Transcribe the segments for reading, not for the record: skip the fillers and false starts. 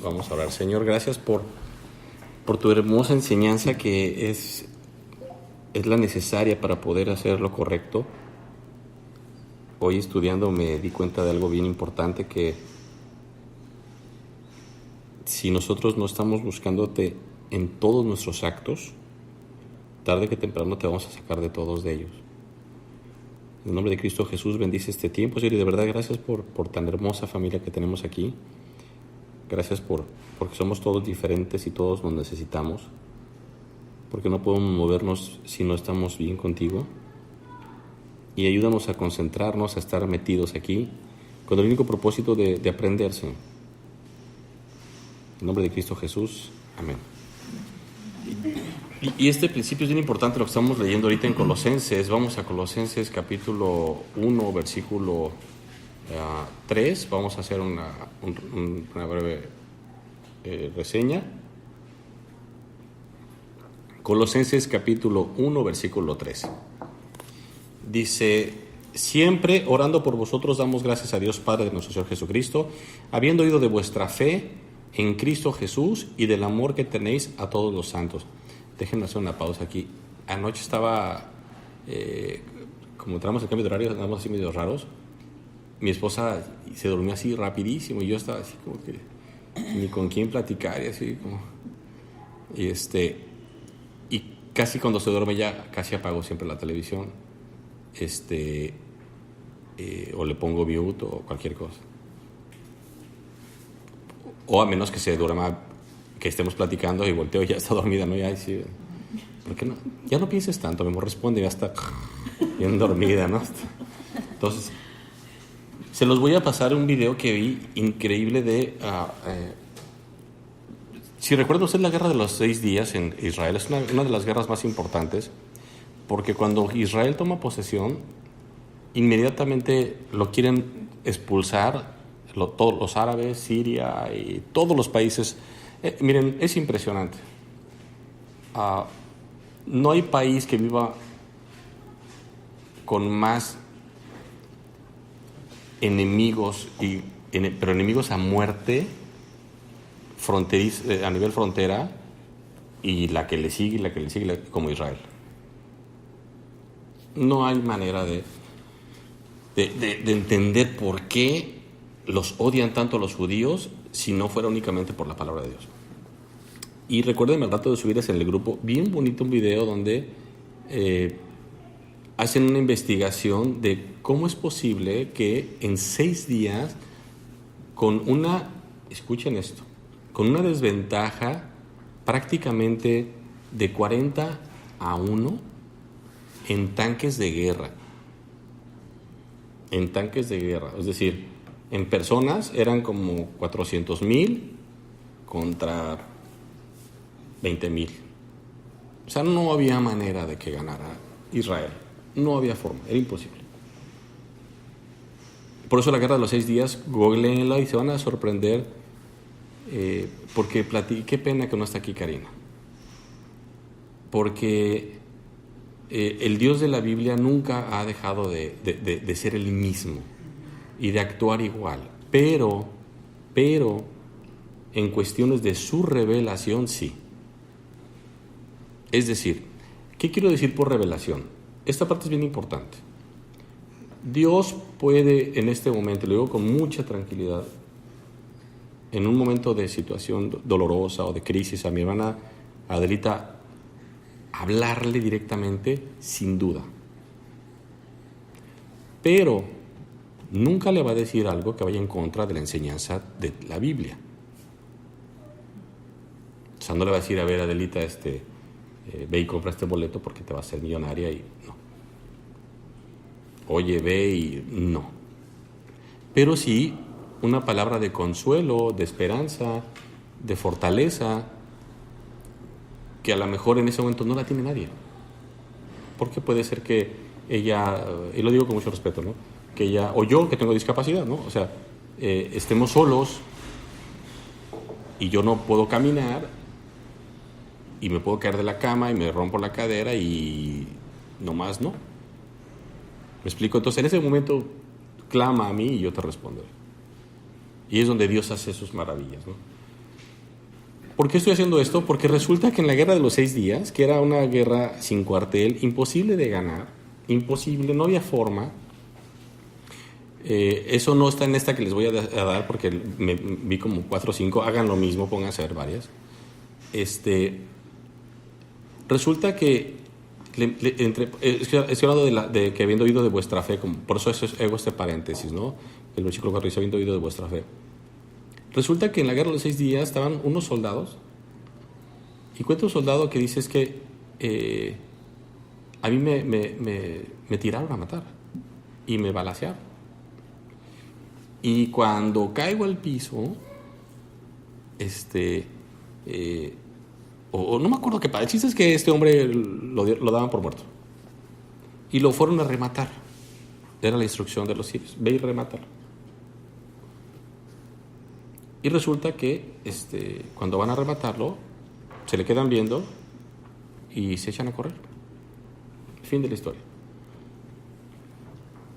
Vamos a orar. Señor, gracias por tu hermosa enseñanza que es la necesaria para poder hacer lo correcto. Hoy estudiando me di cuenta de algo bien importante, que si nosotros no estamos buscándote en todos nuestros actos, tarde que temprano te vamos a sacar de todos de ellos. En el nombre de Cristo Jesús, bendice este tiempo, Señor, y de verdad gracias por tan hermosa familia que tenemos aquí. Gracias porque somos todos diferentes y todos nos necesitamos, porque no podemos movernos si no estamos bien contigo. Y ayúdanos a concentrarnos, a estar metidos aquí, con el único propósito de aprenderse. En el nombre de Cristo Jesús, amén. Y este principio es bien importante, lo que estamos leyendo ahorita en Colosenses. Vamos a Colosenses capítulo 1, versículo 3. Vamos a hacer una breve reseña. Colosenses capítulo 1, versículo 3. Dice: siempre orando por vosotros damos gracias a Dios Padre de nuestro Señor Jesucristo, habiendo oído de vuestra fe en Cristo Jesús y del amor que tenéis a todos los santos. Déjenme hacer una pausa aquí. Anoche estaba, como entramos en cambio de horario, andamos así medio raros. Mi esposa se durmió así rapidísimo y yo estaba así como que ni con quién platicar y así como... Y casi cuando se duerme ya casi apago siempre la televisión. O le pongo mute o cualquier cosa. O a menos que se duerma, que estemos platicando y volteo y ya está dormida, ¿no? Ya, sí, ¿por qué no? Ya no pienses tanto, me responde, ya está bien dormida, ¿no? Entonces, se los voy a pasar un video que vi increíble de... si recuerdan ustedes, la guerra de los 6 días en Israel es una de las guerras más importantes, porque cuando Israel toma posesión, inmediatamente lo quieren expulsar, todos los árabes, Siria y todos los países. Miren, es impresionante. No hay país que viva con más enemigos, pero enemigos a muerte, a nivel frontera, y la que le sigue, como Israel. No hay manera de entender por qué los odian tanto a los judíos si no fuera únicamente por la palabra de Dios. Y recuerden, al rato de subirles en el grupo, bien bonito un video donde hacen una investigación de cómo es posible que en 6 días, escuchen esto, con una desventaja prácticamente de 40-1 en tanques de guerra. Es decir, en personas eran como 400,000 contra 20,000. O sea, no había manera de que ganara Israel. No había forma, era imposible. Por eso la guerra de los 6 días, googleenla y se van a sorprender, porque qué pena que no está aquí Karina. Porque el Dios de la Biblia nunca ha dejado de ser el mismo y de actuar igual, pero en cuestiones de su revelación sí. Es decir, ¿qué quiero decir por revelación? Esta parte es bien importante. Dios puede en este momento, lo digo con mucha tranquilidad, en un momento de situación dolorosa o de crisis, a mi hermana Adelita, hablarle directamente, sin duda. Pero nunca le va a decir algo que vaya en contra de la enseñanza de la Biblia. O sea, no le va a decir: a ver, Adelita, ve y compra este boleto porque te va a hacer millonaria, y no. Oye, ve y no. Pero sí una palabra de consuelo, de esperanza, de fortaleza, que a lo mejor en ese momento no la tiene nadie. Porque puede ser que ella, y lo digo con mucho respeto, ¿no?, que ella, o yo que tengo discapacidad, ¿no?, o sea, estemos solos y yo no puedo caminar y me puedo caer de la cama y me rompo la cadera y nomás no. ¿Me explico? Entonces en ese momento clama a mí y yo te responderé. Y es donde Dios hace sus maravillas, ¿no? ¿Por qué estoy haciendo esto? Porque resulta que en la guerra de los 6 días, que era una guerra sin cuartel, imposible de ganar, imposible, no había forma. Eso no está en esta que les voy a dar porque me vi como 4 o 5. Hagan lo mismo, pónganse a ver varias. Resulta que estoy hablando de que habiendo oído de vuestra fe, por eso hago este paréntesis, ¿no? El versículo 4 dice, habiendo oído de vuestra fe. Resulta que en la guerra de los 6 días estaban unos soldados, y cuenta un soldado que dice es que a mí me tiraron a matar y me balacearon. Y cuando caigo al piso, o no me acuerdo qué pasa. El chiste es que este hombre lo daban por muerto. Y lo fueron a rematar. Era la instrucción de los sirios. Ve y remátalo. Y resulta que cuando van a rematarlo, se le quedan viendo y se echan a correr. Fin de la historia.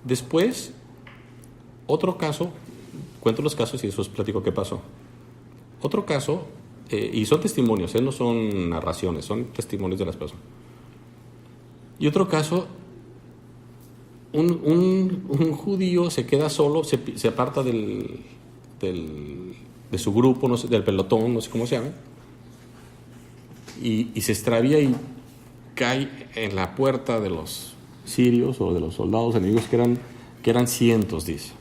Después, otro caso, cuento los casos y después platico qué pasó. Otro caso, y son testimonios, no son narraciones, son testimonios de las personas. Y otro caso, un judío se queda solo, se aparta de su grupo, no sé, del pelotón, no sé cómo se llama, y se extravía y cae en la puerta de los sirios o de los soldados enemigos que eran cientos, dice.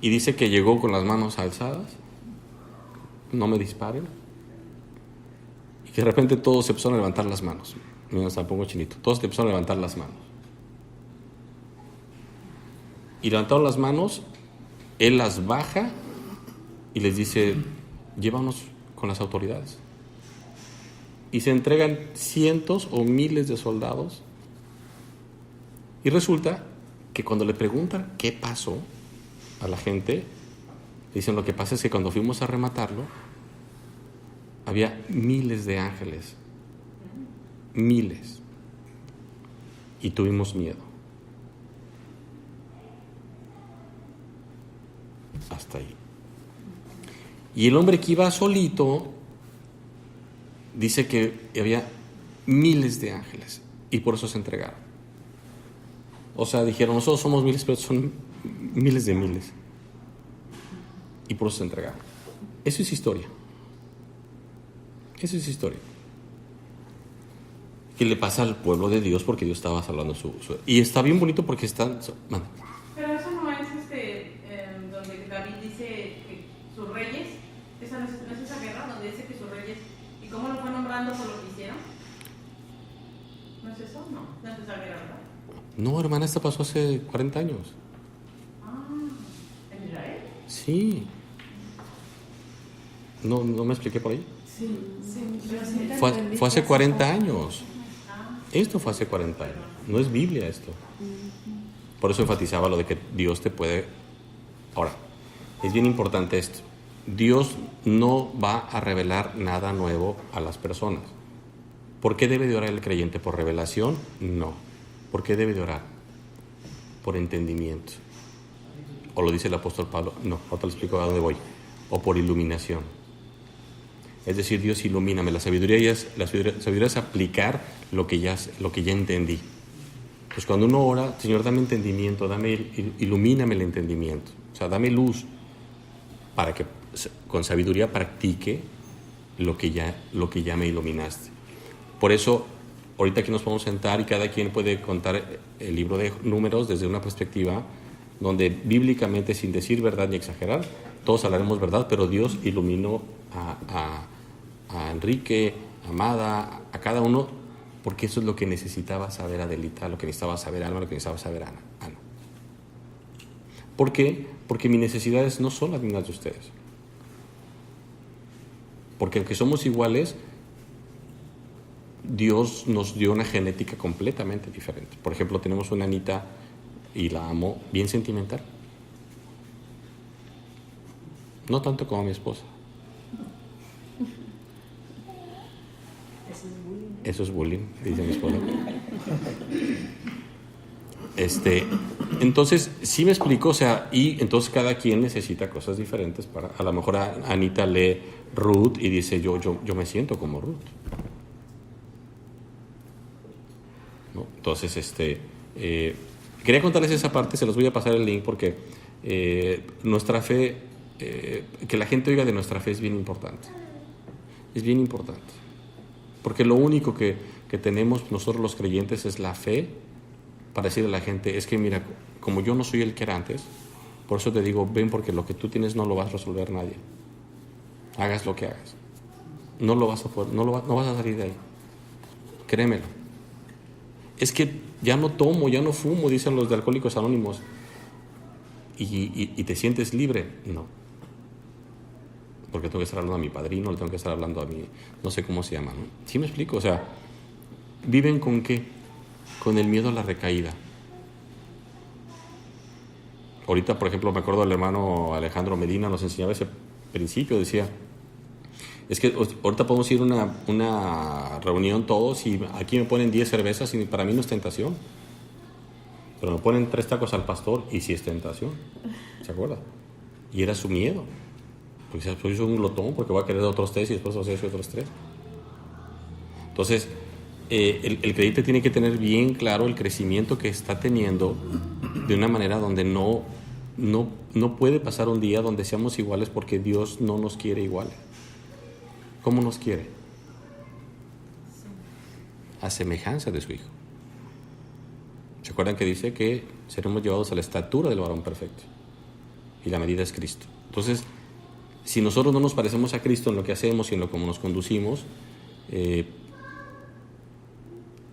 Y dice que llegó con las manos alzadas, no me disparen, y que de repente todos se empezaron a levantar las manos. Mira, hasta pongo chinito. Todos se empezaron a levantar las manos. Y levantaron las manos, él las baja y les dice, llévanos con las autoridades. Y se entregan cientos o miles de soldados. Y resulta que cuando le preguntan qué pasó a la gente, dicen, lo que pasa es que cuando fuimos a rematarlo, había miles de ángeles. Miles. Y tuvimos miedo. Hasta ahí. Y el hombre que iba solito dice que había miles de ángeles y por eso se entregaron. O sea, dijeron, nosotros somos miles, pero son miles de miles. Y por eso se entregaron. Eso es historia. Eso es historia. ¿Qué le pasa al pueblo de Dios? Porque Dios estaba salvando y está bien bonito porque están... Pero eso no es donde David dice que sus reyes, esa no es esa guerra donde dice que sus reyes, ¿y cómo lo fue nombrando por lo que hicieron? ¿No es eso? No es esa guerra, ¿verdad? No, hermana, esta pasó hace 40 años. ¿En Israel? Sí. ¿No me expliqué por ahí? Sí. Fue hace 40 años. Esto fue hace 40 años. No es Biblia esto. Por eso enfatizaba lo de que Dios te puede... Ahora, es bien importante esto. Dios no va a revelar nada nuevo a las personas. ¿Por qué debe de orar el creyente? ¿Por revelación? No. ¿Por qué debe de orar? Por entendimiento. ¿O lo dice el apóstol Pablo? No, ahora te lo explico a dónde voy. O por iluminación. Es decir, Dios, ilumíname. La sabiduría es aplicar lo que ya entendí. Pues cuando uno ora, Señor, dame entendimiento, ilumíname el entendimiento. O sea, dame luz para que con sabiduría practique lo que ya me iluminaste. Por eso, ahorita aquí nos podemos sentar y cada quien puede contar el libro de Números desde una perspectiva donde bíblicamente, sin decir verdad ni exagerar, todos hablaremos verdad, pero Dios iluminó a Enrique, a Amada, a cada uno, porque eso es lo que necesitaba saber Adelita, lo que necesitaba saber Alma, lo que necesitaba saber Ana. ¿Por qué? Porque mis necesidades no son las mismas de ustedes. Porque aunque somos iguales, Dios nos dio una genética completamente diferente. Por ejemplo, tenemos una Anita, y la amo, bien sentimental. No tanto como mi esposa. Eso es bullying, dice mi esposa. Entonces, sí me explico, o sea, y entonces cada quien necesita cosas diferentes para, a lo mejor Anita lee Ruth y dice, yo me siento como Ruth, ¿no? Entonces, quería contarles esa parte, se los voy a pasar el link porque nuestra fe, que la gente oiga de nuestra fe es bien importante. Es bien importante. Porque lo único que tenemos nosotros los creyentes es la fe para decirle a la gente, es que mira, como yo no soy el que era antes, por eso te digo, ven, porque lo que tú tienes no lo vas a resolver nadie. Hagas lo que hagas. No lo vas a poder, no vas a salir de ahí. Créemelo. Es que ya no tomo, ya no fumo, dicen los de Alcohólicos Anónimos. Y te sientes libre. No. Porque tengo que estar hablando a mi padrino, le tengo que estar hablando a mi, no sé cómo se llama, ¿no? ¿Sí me explico? O sea, ¿viven con qué? Con el miedo a la recaída. Ahorita, por ejemplo, me acuerdo del hermano Alejandro Medina, nos enseñaba ese principio, decía, es que ahorita podemos ir a una reunión todos y aquí me ponen 10 cervezas y para mí no es tentación. Pero me ponen 3 tacos al pastor y sí es tentación. ¿Se acuerda? Y era su miedo. Porque pues yo soy un glotón porque voy a querer otros 3 y después voy a hacer otros 3. Entonces, el creyente tiene que tener bien claro el crecimiento que está teniendo de una manera donde no puede pasar un día donde seamos iguales porque Dios no nos quiere iguales. ¿Cómo nos quiere? A semejanza de su Hijo. ¿Se acuerdan que dice que seremos llevados a la estatura del varón perfecto? Y la medida es Cristo. Entonces, si nosotros no nos parecemos a Cristo en lo que hacemos y en lo como nos conducimos,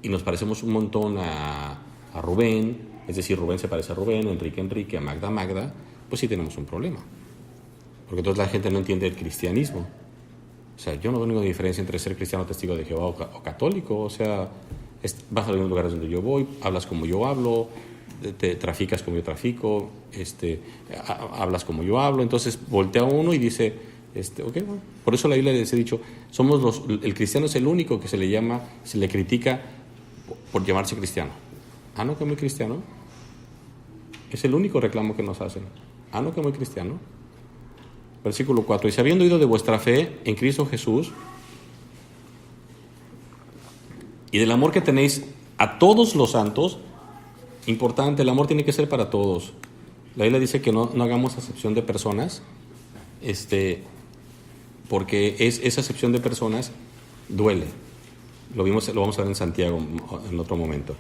y nos parecemos un montón a Rubén, es decir, Rubén se parece a Rubén, Enrique, a Magda, pues sí tenemos un problema. Porque entonces la gente no entiende el cristianismo. O sea, yo no veo ninguna diferencia entre ser cristiano, testigo de Jehová o católico. O sea, vas a los lugares donde yo voy, hablas como yo hablo, te traficas como yo trafico, hablas como yo hablo. Entonces voltea uno y dice, okay, bueno. Por eso la Biblia les he dicho, el cristiano es el único que se le critica por llamarse cristiano. Ah, no, que muy cristiano. Es el único reclamo que nos hacen. Ah, no, que muy cristiano. Versículo 4. Y si habiendo oído de vuestra fe en Cristo Jesús y del amor que tenéis a todos los santos, importante, el amor tiene que ser para todos. La Biblia dice que no hagamos acepción de personas, porque esa acepción de personas duele. Lo vamos a ver en Santiago en otro momento.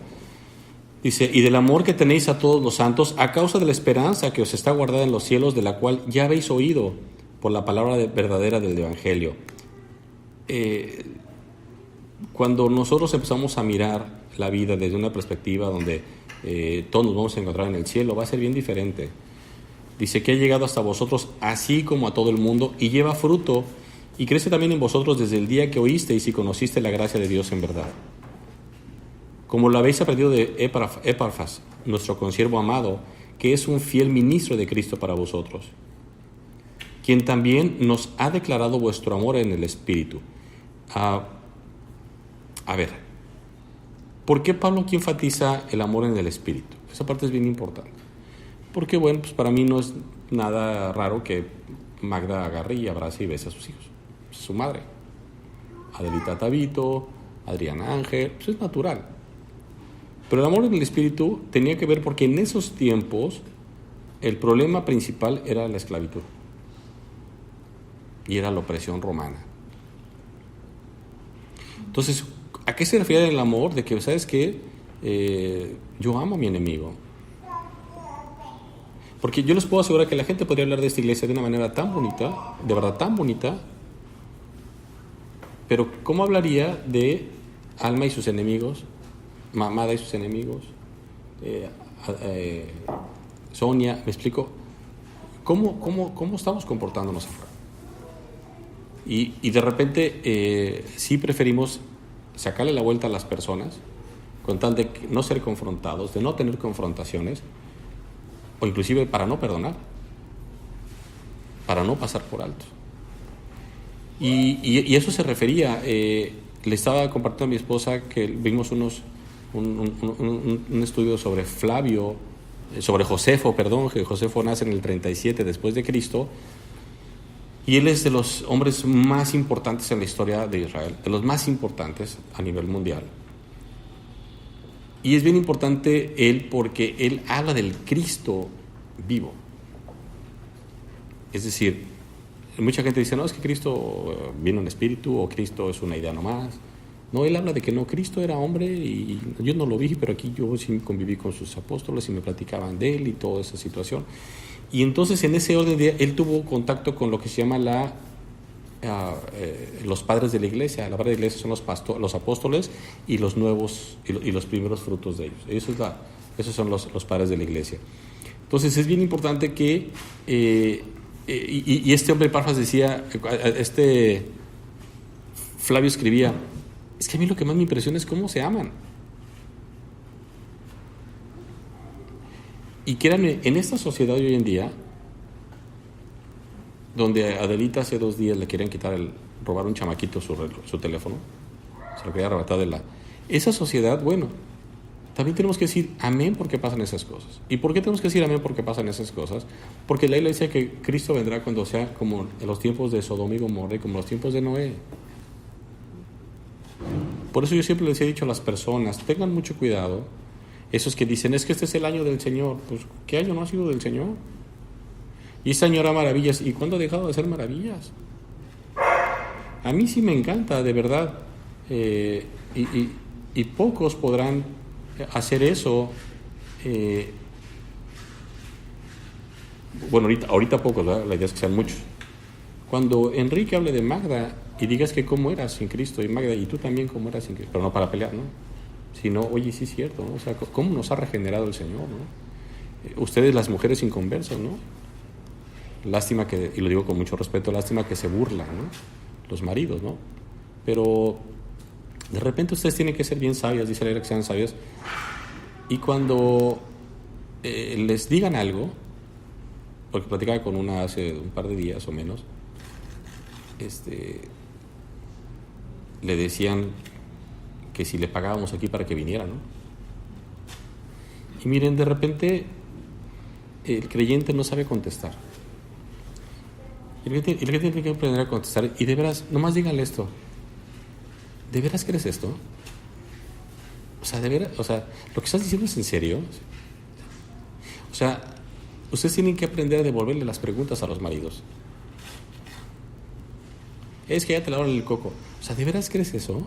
Dice, y del amor que tenéis a todos los santos, a causa de la esperanza que os está guardada en los cielos, de la cual ya habéis oído por la palabra verdadera del Evangelio. Cuando nosotros empezamos a mirar la vida desde una perspectiva donde todos nos vamos a encontrar en el cielo, va a ser bien diferente. Dice que ha llegado hasta vosotros así como a todo el mundo y lleva fruto y crece también en vosotros desde el día que oísteis y conociste la gracia de Dios en verdad. Como lo habéis aprendido de Epafras, nuestro consiervo amado, que es un fiel ministro de Cristo para vosotros, quien también nos ha declarado vuestro amor en el Espíritu. A ver, ¿por qué Pablo aquí enfatiza el amor en el Espíritu? Esa parte es bien importante. Porque, bueno, pues para mí no es nada raro que Magda agarre y abrace y bese a sus hijos. Es su madre. Adelita Tabito, Adriana Ángel, pues es natural. Pero el amor en el Espíritu tenía que ver porque en esos tiempos el problema principal era la esclavitud. Y era la opresión romana. Entonces, ¿a qué se refiere el amor? De que, ¿sabes qué? Yo amo a mi enemigo. Porque yo les puedo asegurar que la gente podría hablar de esta iglesia de una manera tan bonita, de verdad tan bonita, pero ¿cómo hablaría de Alma y sus enemigos, Mamada y sus enemigos, Sonia? ¿Me explico? ¿Cómo estamos comportándonos afuera? Y de repente sí preferimos sacarle la vuelta a las personas con tal de no ser confrontados, de no tener confrontaciones, o inclusive para no perdonar, para no pasar por alto. Y eso se refería, le estaba compartiendo a mi esposa que vimos un estudio sobre Flavio sobre Josefo, que Josefo nace en el 37 después de Cristo, y él es de los hombres más importantes en la historia de Israel, de los más importantes a nivel mundial. Y es bien importante él porque él habla del Cristo vivo. Es decir, mucha gente dice, no, es que Cristo vino en espíritu o Cristo es una idea nomás. No, él habla de que no, Cristo era hombre y yo no lo vi, pero aquí yo sí conviví con sus apóstoles y me platicaban de él y toda esa situación. Y entonces en ese orden de día, él tuvo contacto con lo que se llama los padres de la iglesia. La padre de la iglesia son los apóstoles y los nuevos y los primeros frutos de ellos. Esos son los padres de la iglesia. Entonces es bien importante que y este hombre Epafras decía, Flavio escribía, es que a mí lo que más me impresiona es cómo se aman. Y créanme, en esta sociedad de hoy en día, donde a Adelita hace 2 días le querían robar un chamaquito su teléfono, se lo quería arrebatar esa sociedad, bueno, también tenemos que decir amén porque pasan esas cosas. ¿Y por qué tenemos que decir amén porque pasan esas cosas? Porque la Biblia dice que Cristo vendrá cuando sea como en los tiempos de Sodoma y Gomorra y como en los tiempos de Noé. Por eso yo siempre les he dicho a las personas, tengan mucho cuidado. Esos que dicen, es que este es el año del Señor. Pues, ¿qué año no ha sido del Señor? Y este año hará maravillas. ¿Y cuándo ha dejado de hacer maravillas? A mí sí me encanta, de verdad. Y pocos podrán hacer eso. Bueno, ahorita pocos, ¿verdad? La idea es que sean muchos. Cuando Enrique hable de Magda y digas que cómo eras sin Cristo, y Magda, y tú también cómo eras sin Cristo, pero no para pelear, ¿no? Sino, oye, sí es cierto, ¿no? O sea, cómo nos ha regenerado el Señor, ¿no? Ustedes, las mujeres inconversas, ¿no? Lástima y lo digo con mucho respeto, lástima que se burlan, ¿no? Los maridos, ¿no? Pero de repente ustedes tienen que ser bien sabias, dice la Biblia que sean sabias, y cuando les digan algo, porque platicaba con una hace un par de días o menos, le decían que si le pagábamos aquí para que viniera, ¿no? Y miren, de repente el creyente no sabe contestar. El creyente tiene que aprender a contestar. Y de veras, nomás díganle esto. ¿De veras crees esto? O sea, de veras, o sea, ¿lo que estás diciendo es en serio? O sea, ustedes tienen que aprender a devolverle las preguntas a los maridos. Es que ya te lavaron el coco. O sea, ¿de veras crees eso?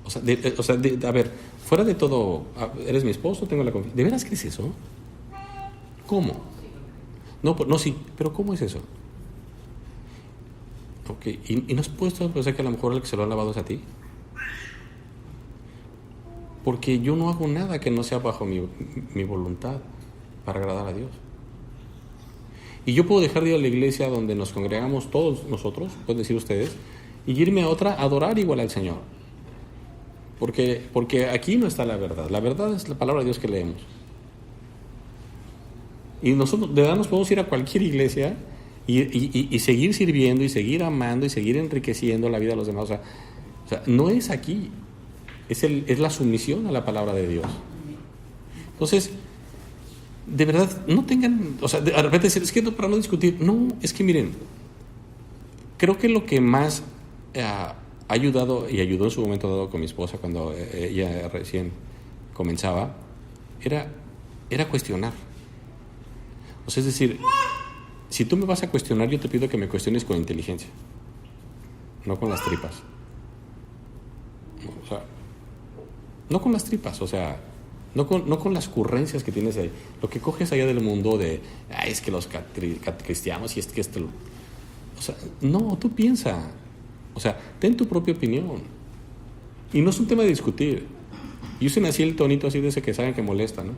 O sea, a ver, fuera de todo, eres mi esposo, tengo la confianza. ¿De veras crees eso? ¿Cómo? No, sí, pero ¿cómo es eso? Ok, ¿y no has puesto a pensar que a lo mejor el que se lo ha lavado es a ti? Porque yo no hago nada que no sea bajo mi voluntad para agradar a Dios. Y yo puedo dejar de ir a la iglesia donde nos congregamos todos nosotros, pueden decir ustedes, y irme a otra a adorar igual al Señor. Porque aquí no está la verdad. La verdad es la palabra de Dios que leemos. Y nosotros de verdad nos podemos ir a cualquier iglesia y seguir sirviendo y seguir amando y seguir enriqueciendo la vida de los demás. O sea, no es aquí. Es la sumisión a la palabra de Dios. Entonces, de verdad, no tengan... O sea, de repente decir, es que no, para no discutir. No, es que miren, creo que lo que más ha ayudado y ayudó en su momento dado con mi esposa cuando ella recién comenzaba, era cuestionar. O sea, es decir, si tú me vas a cuestionar, yo te pido que me cuestiones con inteligencia, no con las tripas. O sea, no con las tripas, o sea, no con las ocurrencias que tienes ahí. Lo que coges allá del mundo de, es que los cristianos y es que esto... O sea, no, tú piensa. O sea, ten tu propia opinión. Y no es un tema de discutir. Y usen así el tonito así de ese que saben que molesta, ¿no?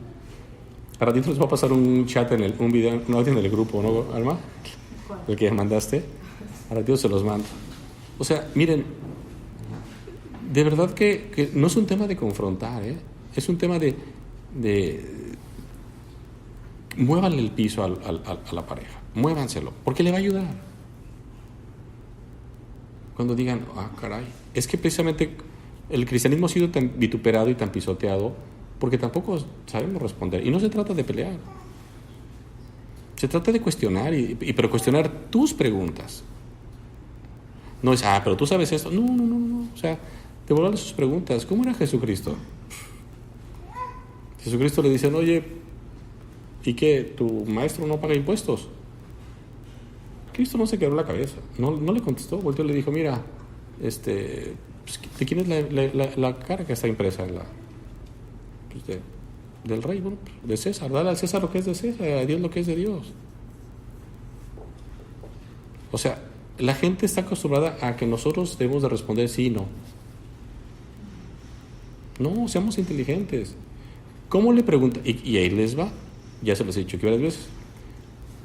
A ratito les va a pasar un chat un video, un audio en el grupo, ¿no, Alma? ¿Cuál? El que ya mandaste. A ratito se los mando. O sea, miren, de verdad que no es un tema de confrontar, ¿eh? Es un tema de muévanle el piso a la pareja. Muévanselo, porque le va a ayudar. Cuando digan, caray, es que precisamente el cristianismo ha sido tan vituperado y tan pisoteado porque tampoco sabemos responder. Y no se trata de pelear, Se trata de cuestionar, pero cuestionar tus preguntas. No es, pero tú sabes esto. No. O sea, devolverle sus preguntas. ¿Cómo era Jesucristo? Jesucristo le dicen, oye, ¿y qué? ¿Tu maestro no paga impuestos? Cristo no se quebró la cabeza. No le contestó. Volteó y le dijo, mira, pues, ¿de quién es la cara que está impresa en la... Pues del rey, bueno, de César. Dale al César lo que es de César, a Dios lo que es de Dios. O sea, la gente está acostumbrada a que nosotros debemos de responder sí y no. No, seamos inteligentes. ¿Cómo le pregunta? Y ahí les va. Ya se los he dicho aquí varias veces.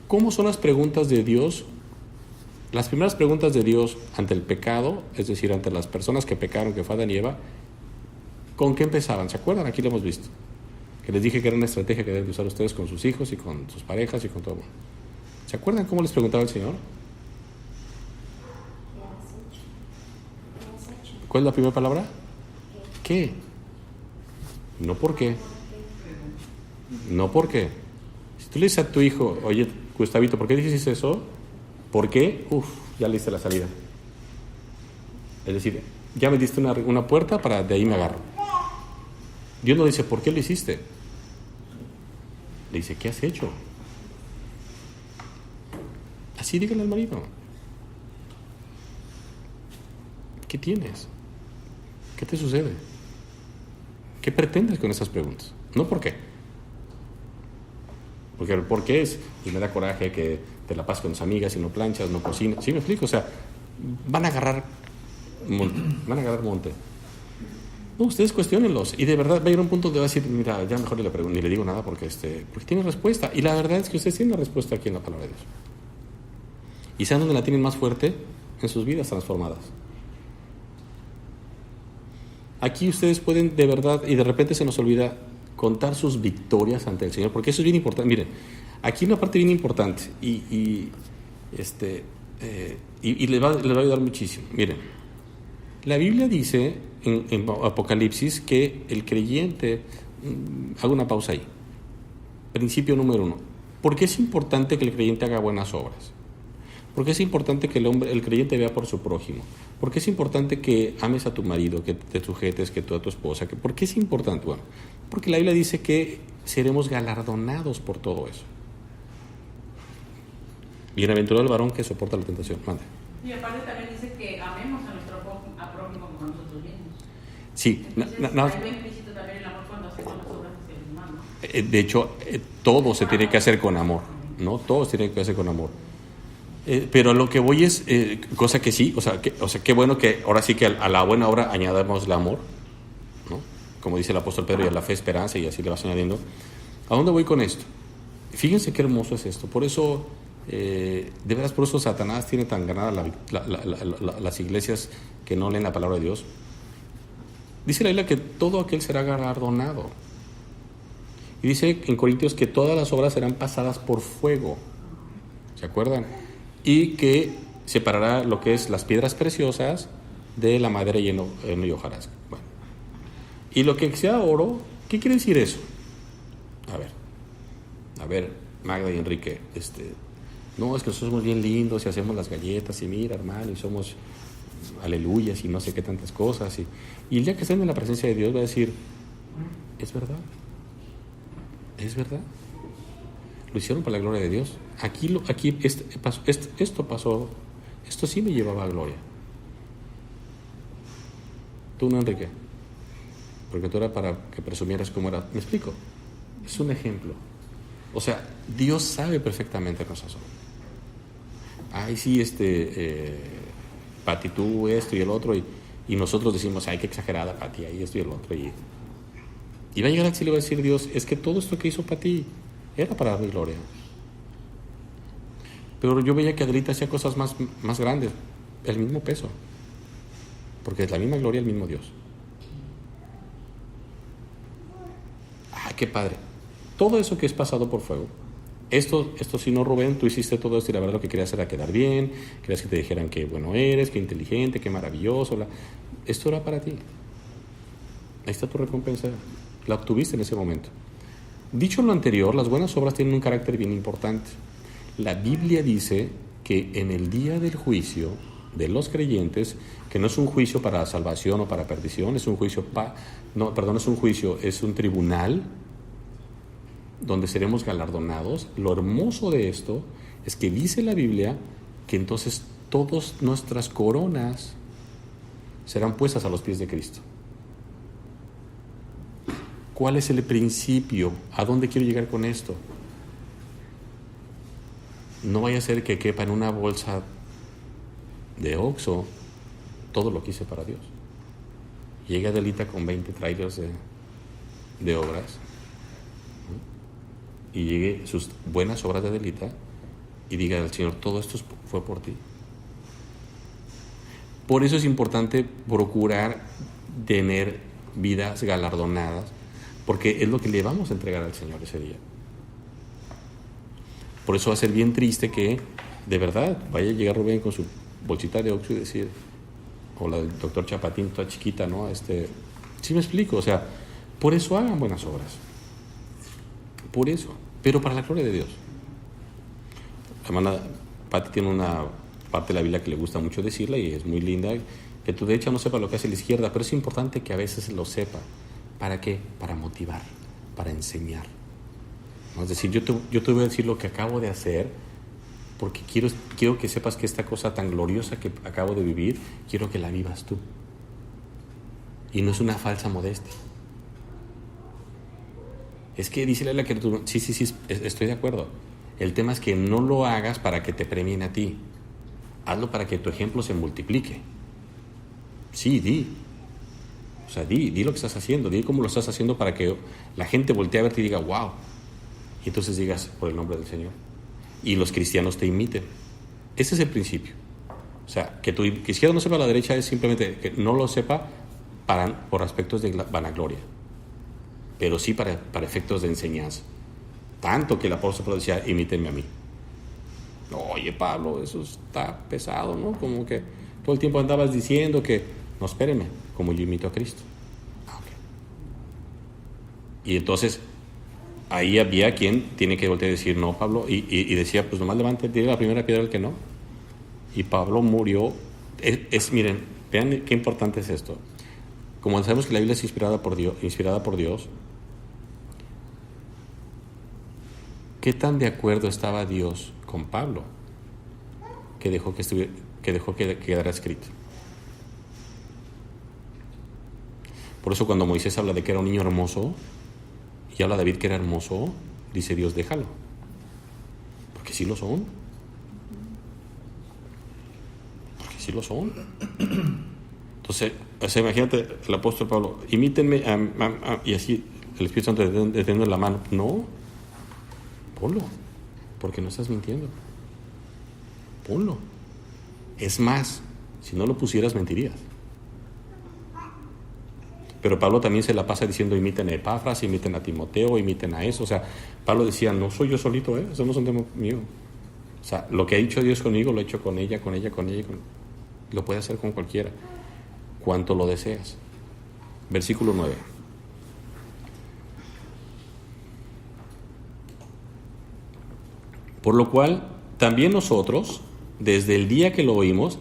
¿Cómo son las preguntas de Dios? Las primeras preguntas de Dios ante el pecado, es decir, ante las personas que pecaron, que fue Adán y Eva, ¿con qué empezaban? ¿Se acuerdan? Aquí lo hemos visto. Que les dije que era una estrategia que deben usar ustedes con sus hijos y con sus parejas y con todo. ¿Se acuerdan cómo les preguntaba el Señor? ¿Cuál es la primera palabra? ¿Qué? No por qué. No por qué. Si tú le dices a tu hijo, oye, Gustavito, ¿por qué dijiste eso? ¿Por qué? Ya le diste la salida. Es decir, ya me diste una puerta para de ahí me agarro. Dios no dice, ¿por qué lo hiciste? Le dice, ¿qué has hecho? Así dígale al marido. ¿Qué tienes? ¿Qué te sucede? ¿Qué pretendes con esas preguntas? No por qué. Porque el por qué es, pues me da coraje que te la pases con tus amigas y no planchas, no cocinas. ¿Sí me explico? O sea, van a agarrar monte. No, ustedes cuestionenlos. Y de verdad va a llegar un punto donde va a decir, mira, ya mejor ni le digo nada porque tiene respuesta. Y la verdad es que ustedes tienen la respuesta aquí en la palabra de Dios. ¿Y saben dónde la tienen más fuerte? En sus vidas transformadas. Aquí ustedes pueden de verdad, y de repente se nos olvida, contar sus victorias ante el Señor, porque eso es bien importante. Miren, aquí una parte bien importante, y les va a ayudar muchísimo. Miren, la Biblia dice en Apocalipsis que el creyente, hago una pausa ahí, principio número 1, ¿por qué es importante que el creyente haga buenas obras? ¿Por qué es importante que el creyente vea por su prójimo? ¿Por qué es importante que ames a tu marido, que te sujetes, que tú a tu esposa? ¿Por qué es importante? Bueno, porque la Biblia dice que seremos galardonados por todo eso. Bienaventurado el varón que soporta la tentación. Mande. Y aparte también dice que amemos a nuestro prójimo como nosotros mismos. Sí. Ahí va implícito también el amor cuando hacemos las obras hacia los demás, ¿no? De hecho, todo se tiene que hacer con amor, ¿no? Todo se tiene que hacer con amor. Pero a lo que voy es, cosa que sí, o sea, qué bueno que ahora sí que a la buena obra añadamos el amor, ¿no? Como dice el apóstol Pedro, y a la fe, esperanza, y así le vas añadiendo. ¿A dónde voy con esto? Fíjense qué hermoso es esto. Por eso, de veras, por eso Satanás tiene tan ganada las iglesias que no leen la palabra de Dios. Dice la Biblia que todo aquel será galardonado. Y dice en Corintios que todas las obras serán pasadas por fuego. ¿Se acuerdan? Y que separará lo que es las piedras preciosas de la madera y heno y hojarasca. Bueno. Y lo que sea oro, ¿qué quiere decir eso? A ver, Magda y Enrique, no, es que somos bien lindos y hacemos las galletas y mira, hermano, y somos aleluyas y no sé qué tantas cosas. Y el día que estén en la presencia de Dios va a decir, es verdad. Lo hicieron para la gloria de Dios. Esto pasó, esto sí me llevaba a gloria. Tú no, Enrique, porque tú era para que presumieras cómo era. ¿Me explico? Es un ejemplo. O sea, Dios sabe perfectamente cosas son. Ay, sí, Pati, tú esto y el otro, y nosotros decimos, ay, qué exagerada, Pati, ahí esto y el otro. Y va a llegar al cielo y va a decir Dios, es que todo esto que hizo Pati era para dar mi gloria. Pero yo veía que Adelita hacía cosas más grandes, el mismo peso, porque es la misma gloria, el mismo Dios. ¡Ay, qué padre! Todo eso que es pasado por fuego. Esto sí, no, Rubén, tú hiciste todo esto y la verdad lo que querías era quedar bien, querías que te dijeran que bueno eres, que inteligente, que maravilloso. Esto era para ti. Ahí está tu recompensa. La obtuviste en ese momento. Dicho lo anterior, las buenas obras tienen un carácter bien importante. La Biblia dice que en el día del juicio de los creyentes, que no es un juicio para salvación o para perdición, es un juicio es un tribunal donde seremos galardonados. Lo hermoso de esto es que dice la Biblia que entonces todas nuestras coronas serán puestas a los pies de Cristo. ¿Cuál es el principio? ¿A dónde quiero llegar con esto? No vaya a ser que quepa en una bolsa de Oxxo todo lo que hice para Dios. Llega Adelita con 20 trailers de obras, ¿no? Y llegue sus buenas obras de Adelita y diga al Señor, todo esto fue por ti. Por eso es importante procurar tener vidas galardonadas, porque es lo que le vamos a entregar al Señor ese día. Por eso va a ser bien triste que, de verdad, vaya a llegar Rubén con su bolsita de Oxxo y decir, o la del doctor Chapatín, toda chiquita, ¿no? ¿Sí me explico? O sea, por eso hagan buenas obras. Por eso. Pero para la gloria de Dios. La hermana Pati tiene una parte de la Biblia que le gusta mucho decirla y es muy linda, que tu derecha no sepa lo que hace la izquierda, pero es importante que a veces lo sepa. ¿Para qué? Para motivar, para enseñar. ¿No? Es decir, yo te voy a decir lo que acabo de hacer, porque quiero que sepas que esta cosa tan gloriosa que acabo de vivir, quiero que la vivas tú. Y no es una falsa modestia. Es que dice la que tú... Sí, estoy de acuerdo. El tema es que no lo hagas para que te premien a ti. Hazlo para que tu ejemplo se multiplique. Sí, di. O sea, di lo que estás haciendo, di cómo lo estás haciendo para que la gente voltee a verte y diga, wow. Y entonces digas, por el nombre del Señor. Y los cristianos te imiten. Ese es el principio. O sea, que tu izquierda no sepa la derecha es simplemente que no lo sepa por aspectos de vanagloria, pero sí para efectos de enseñanza. Tanto que el apóstol Pablo decía, imítenme a mí. Oye, Pablo, eso está pesado, ¿no? Como que todo el tiempo andabas diciendo que, no, espérenme, como yo imito a Cristo. Okay. Y entonces, ahí había quien tiene que voltear a decir, no, Pablo, y decía, pues nomás levante, tire la primera piedra al que no. Y Pablo murió. Miren, vean qué importante es esto. Como sabemos que la Biblia es inspirada por Dios, ¿qué tan de acuerdo estaba Dios con Pablo que dejó que quedara escrito? Por eso cuando Moisés habla de que era un niño hermoso y habla David que era hermoso, dice Dios, déjalo, porque sí lo son. Entonces, imagínate el apóstol Pablo, imítenme y así el Espíritu Santo deteniendo la mano. No, ponlo, porque no estás mintiendo. Ponlo. Es más, si no lo pusieras, mentirías. Pero Pablo también se la pasa diciendo, imiten a Epafras, imiten a Timoteo, imiten a eso. O sea, Pablo decía, no soy yo solito, eso no es un tema mío. O sea, lo que ha dicho Dios conmigo, lo he hecho con ella. Lo puede hacer con cualquiera, cuanto lo deseas. Versículo 9. Por lo cual, también nosotros, desde el día que lo oímos,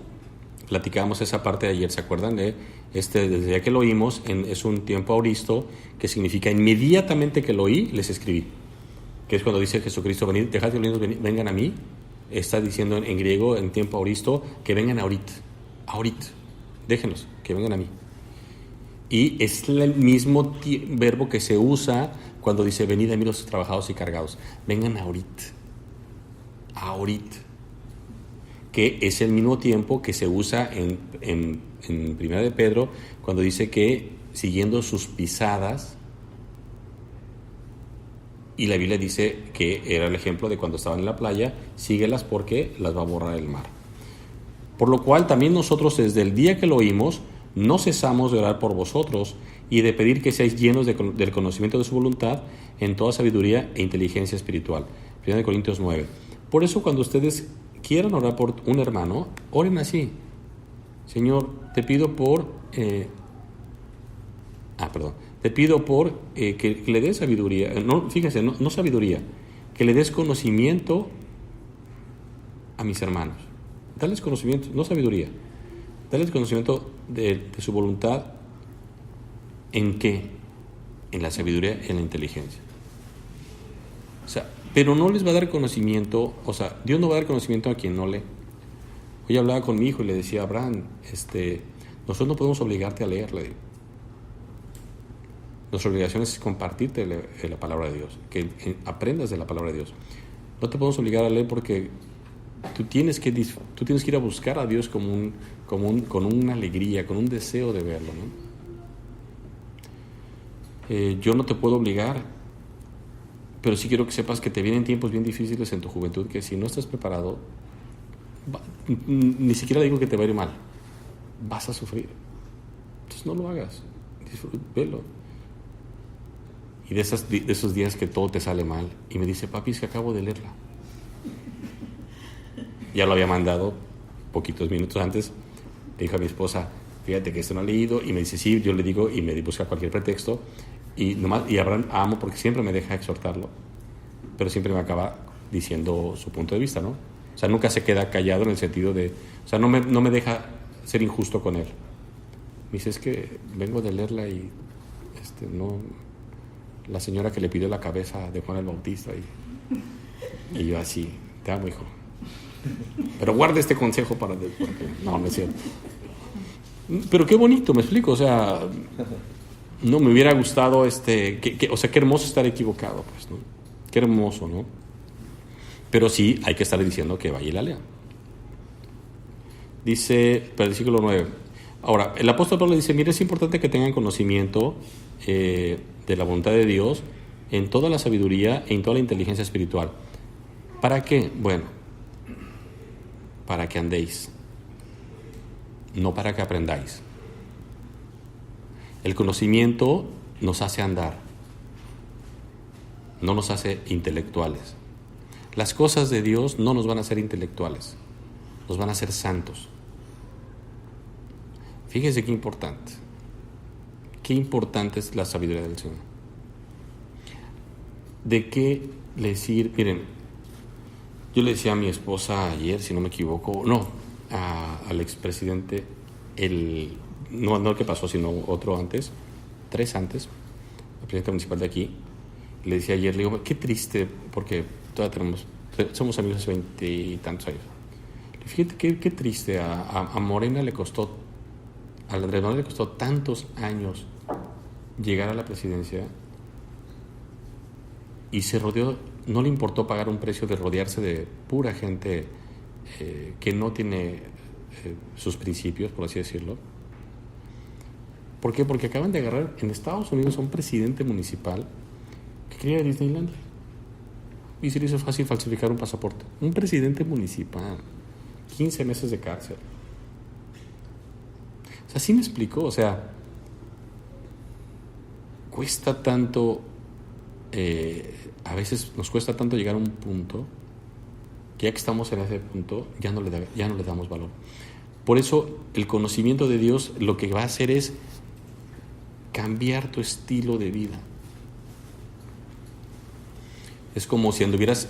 platicamos esa parte de ayer, ¿se acuerdan? Desde el día que lo oímos, es un tiempo auristo, que significa inmediatamente que lo oí, les escribí. Que es cuando dice Jesucristo, venid, dejad que los niños vengan a mí. Está diciendo en griego, en tiempo auristo, que vengan ahorita. Déjenlos, que vengan a mí. Y es el mismo verbo que se usa cuando dice, venid a mí los trabajados y cargados. Vengan ahorita. Que es el mismo tiempo que se usa en Primera de Pedro, cuando dice que siguiendo sus pisadas, y la Biblia dice que era el ejemplo de cuando estaban en la playa, síguelas porque las va a borrar el mar. Por lo cual también nosotros desde el día que lo oímos, no cesamos de orar por vosotros y de pedir que seáis llenos del conocimiento de su voluntad en toda sabiduría e inteligencia espiritual. 1 Corintios 9. Por eso cuando ustedes quieran orar por un hermano, oren así. Señor, te pido por que le des sabiduría, no sabiduría, que le des conocimiento a mis hermanos. Darles conocimiento, no sabiduría. Darles conocimiento de su voluntad. ¿En qué? En la sabiduría, en la inteligencia. O sea, pero no les va a dar conocimiento, o sea, Dios no va a dar conocimiento a quien no lee. Hoy hablaba con mi hijo y le decía, Abraham, nosotros no podemos obligarte a leerle. Nuestra obligación es compartirte la palabra de Dios, que aprendas de la palabra de Dios. No te podemos obligar a leer porque tú tienes que ir a buscar a Dios con una alegría, con un deseo de verlo, ¿no? Yo no te puedo obligar, pero sí quiero que sepas que te vienen tiempos bien difíciles en tu juventud, que si no estás preparado, ni siquiera digo que te va a ir mal, vas a sufrir. Entonces no lo hagas, velo. Y de esos días que todo te sale mal, y me dice, papi, es que acabo de leerla. Ya lo había mandado poquitos minutos antes. Le dijo a mi esposa, fíjate que esto no he leído, y me dice, sí, yo le digo, y me busca cualquier pretexto, y Abraham amo porque siempre me deja exhortarlo, pero siempre me acaba diciendo su punto de vista, ¿no? O sea, nunca se queda callado en el sentido de, o sea, no me deja ser injusto con él. Me dice, es que vengo de leerla y no, la señora que le pidió la cabeza de Juan el Bautista, y yo así, te amo, hijo, pero guarda este consejo para después. No es cierto. Pero qué bonito, me explico, o sea, no me hubiera gustado, o sea, qué hermoso estar equivocado, pues, ¿no? Qué hermoso, ¿no? Pero sí, hay que estar diciendo que vaya y la lea. Dice, para el versículo 9. Ahora, el apóstol Pablo dice, mire, es importante que tengan conocimiento de la voluntad de Dios en toda la sabiduría e en toda la inteligencia espiritual. ¿Para qué? Bueno, para que andéis, no para que aprendáis. El conocimiento nos hace andar, no nos hace intelectuales. Las cosas de Dios no nos van a hacer intelectuales, nos van a hacer santos. Fíjense qué importante es la sabiduría del Señor. ¿De qué decir? Miren, yo le decía a mi esposa ayer, si no me equivoco, al expresidente, no el que pasó, sino otro antes, 3 antes, el presidente municipal de aquí, le decía ayer, le digo, qué triste, porque todavía somos amigos hace 20 y tantos años. Fíjate qué triste, a Morena le costó, a Andrés Manuel le costó tantos años llegar a la presidencia y se rodeó, no le importó pagar un precio de rodearse de pura gente que no tiene sus principios, por así decirlo. ¿Por qué? Porque acaban de agarrar en Estados Unidos a un presidente municipal que quería ir a Disneylandia y se le hizo fácil falsificar un pasaporte. Un presidente municipal, 15 meses de cárcel. O sea, ¿sí me explico? O sea, cuesta tanto, a veces nos cuesta tanto llegar a un punto que ya que estamos en ese punto ya no le damos valor. Por eso el conocimiento de Dios lo que va a hacer es cambiar tu estilo de vida. Es como si anduvieras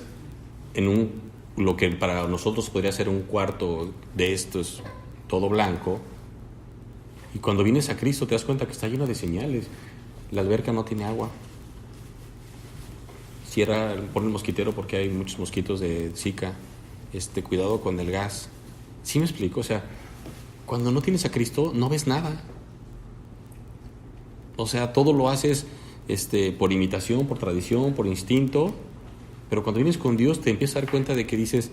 en lo que para nosotros podría ser un cuarto de estos todo blanco, y cuando vienes a Cristo te das cuenta que está lleno de señales. La alberca no tiene agua, pon el mosquitero porque hay muchos mosquitos de Zika, cuidado con el gas. ¿Sí me explico? O sea, cuando no tienes a Cristo no ves nada. O sea, todo lo haces por imitación, por tradición, por instinto. Pero cuando vienes con Dios te empiezas a dar cuenta de que dices,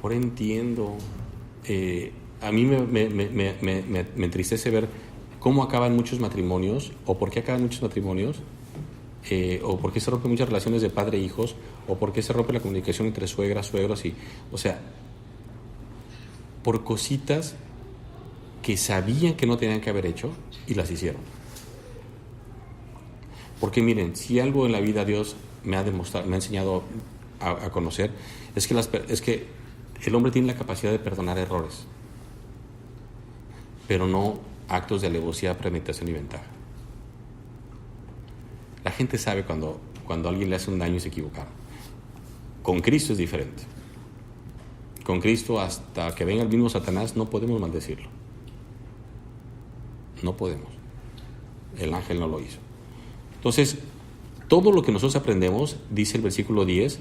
ahora entiendo. A mí me entristece ver cómo acaban muchos matrimonios, o por qué acaban muchos matrimonios, o por qué se rompen muchas relaciones de padre e hijos, o por qué se rompe la comunicación entre suegras, suegros, o sea, por cositas que sabían que no tenían que haber hecho y las hicieron. Porque miren, si algo en la vida Dios me ha enseñado a conocer, es que el hombre tiene la capacidad de perdonar errores, pero no actos de alevosía, premeditación y ventaja. La gente sabe cuando alguien le hace un daño y se equivocaron. Con Cristo es diferente. con Cristo hasta que venga el mismo Satanás, no podemos maldecirlo. No podemos. El ángel no lo hizo. Entonces, todo lo que nosotros aprendemos, dice el versículo 10,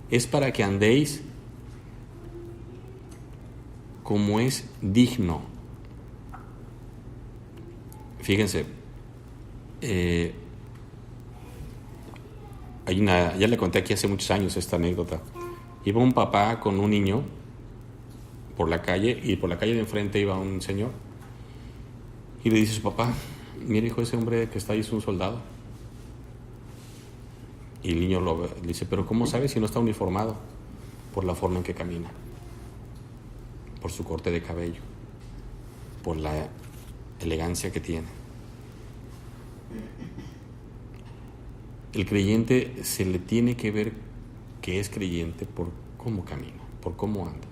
es para que andéis como es digno. Fíjense, ya le conté aquí hace muchos años esta anécdota. Iba un papá con un niño por la calle, y por la calle de enfrente iba un señor, y le dice a su papá: mira, hijo, ese hombre que está ahí es un soldado. Y el niño le dice: pero ¿cómo sabes si no está uniformado? Por la forma en que camina, por su corte de cabello, por la elegancia que tiene. El creyente se le tiene que ver que es creyente por cómo camina, por cómo anda.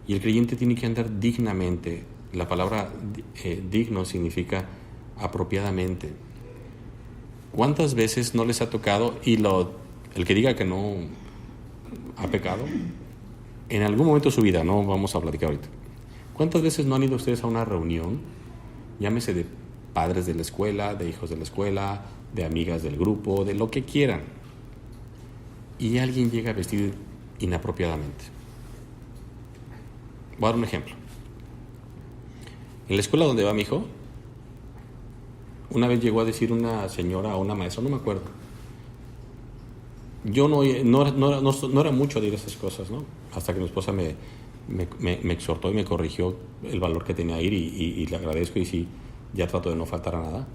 Y el creyente tiene que andar dignamente. La palabra digno significa apropiadamente. ¿Cuántas veces no les ha tocado, y el que diga que no ha pecado, en algún momento de su vida, no vamos a platicar ahorita, cuántas veces no han ido ustedes a una reunión, llámese de padres de la escuela, de hijos de la escuela, de amigas del grupo, de lo que quieran, y alguien llega vestido inapropiadamente? Voy a dar un ejemplo. En la escuela donde va mi hijo, una vez llegó a decir una señora o una maestra, no me acuerdo. Yo no era mucho de ir a esas cosas, ¿no? Hasta que mi esposa me exhortó y me corrigió el valor que tenía ir, y le agradezco, y sí, ya trato de no faltar a nada.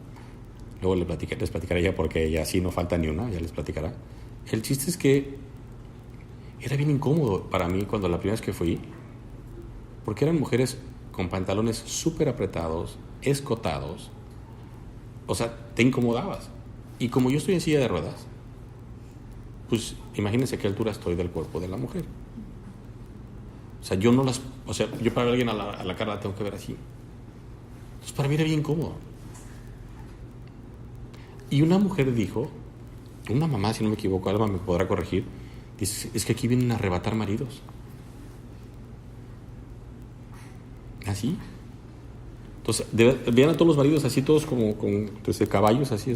Luego les platicaré ella, porque ella sí no falta ni una, ya les platicará. El chiste es que era bien incómodo para mí cuando la primera vez que fui, porque eran mujeres con pantalones súper apretados, escotados. O sea, te incomodabas. Y como yo estoy en silla de ruedas, pues imagínense qué altura estoy del cuerpo de la mujer. O sea, yo para ver a alguien a la cara la tengo que ver así. Entonces para mí era bien cómodo. Y una mujer dijo, una mamá, si no me equivoco, Alma me podrá corregir, dice: es que aquí vienen a arrebatar maridos. ¿Así? Entonces, vean a todos los maridos así, todos como con caballos, así,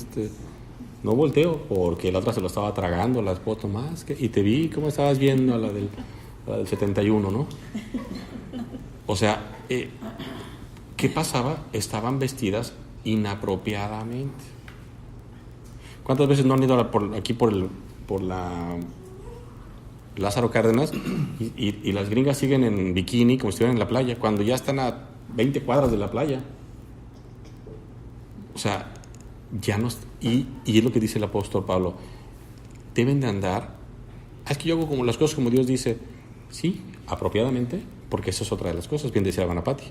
no volteo, porque la otra se lo estaba tragando, la esposa más, y te vi cómo estabas viendo a la del 71, ¿no? O sea, ¿qué pasaba? Estaban vestidas inapropiadamente. ¿Cuántas veces no han ido aquí por la Lázaro Cárdenas y las gringas siguen en bikini como si estuvieran en la playa, cuando ya están a 20 cuadras de la playa? O sea, ya no. Y es lo que dice el apóstol Pablo: deben de andar. Es que yo hago como las cosas como Dios dice. Sí, apropiadamente, porque esa es otra de las cosas. Bien decía Hermana Patti: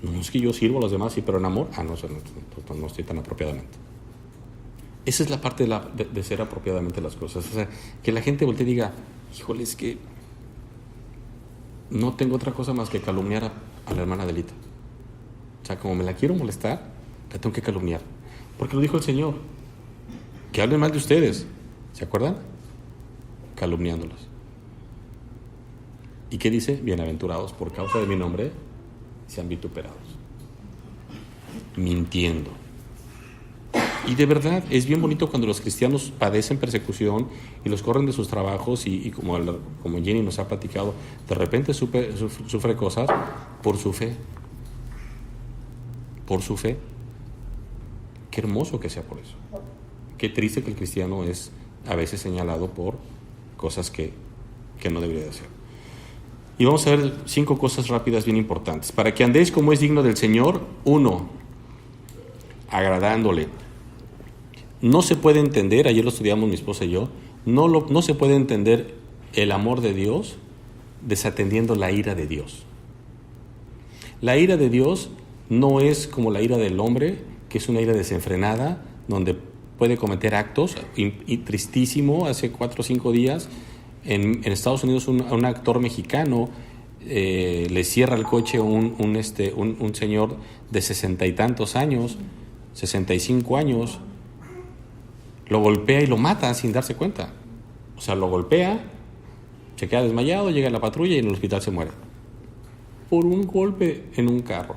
no es que yo sirvo a los demás, sí, pero en amor. No estoy tan apropiadamente. Esa es la parte de ser apropiadamente las cosas. O sea, que la gente voltee y diga: híjole, es que no tengo otra cosa más que calumniar a la hermana Adelita. O sea, como me la quiero molestar, la tengo que calumniar. Porque lo dijo el Señor: que hablen mal de ustedes. ¿Se acuerdan? Calumniándolos. ¿Y qué dice? Bienaventurados por causa de mi nombre sean vituperados. Mintiendo. Y de verdad, es bien bonito cuando los cristianos padecen persecución y los corren de sus trabajos, y como Jenny nos ha platicado, de repente sufre cosas por su fe. Por su fe. Qué hermoso que sea por eso. Qué triste que el cristiano es a veces señalado por cosas que no debería de hacer. Y vamos a ver 5 cosas rápidas bien importantes. Para que andéis como es digno del Señor. 1, agradándole. No se puede entender, ayer lo estudiamos mi esposa y yo, no se puede entender el amor de Dios desatendiendo la ira de Dios. La ira de Dios no es como la ira del hombre, que es una ira desenfrenada, donde puede cometer actos, y tristísimo, hace 4 o 5 días, en Estados Unidos un actor mexicano le cierra el coche a un señor de 60 y tantos años, 65 años, lo golpea y lo mata sin darse cuenta. O sea, lo golpea, Se queda desmayado, llega la patrulla y en el hospital se muere. Por un golpe en un carro.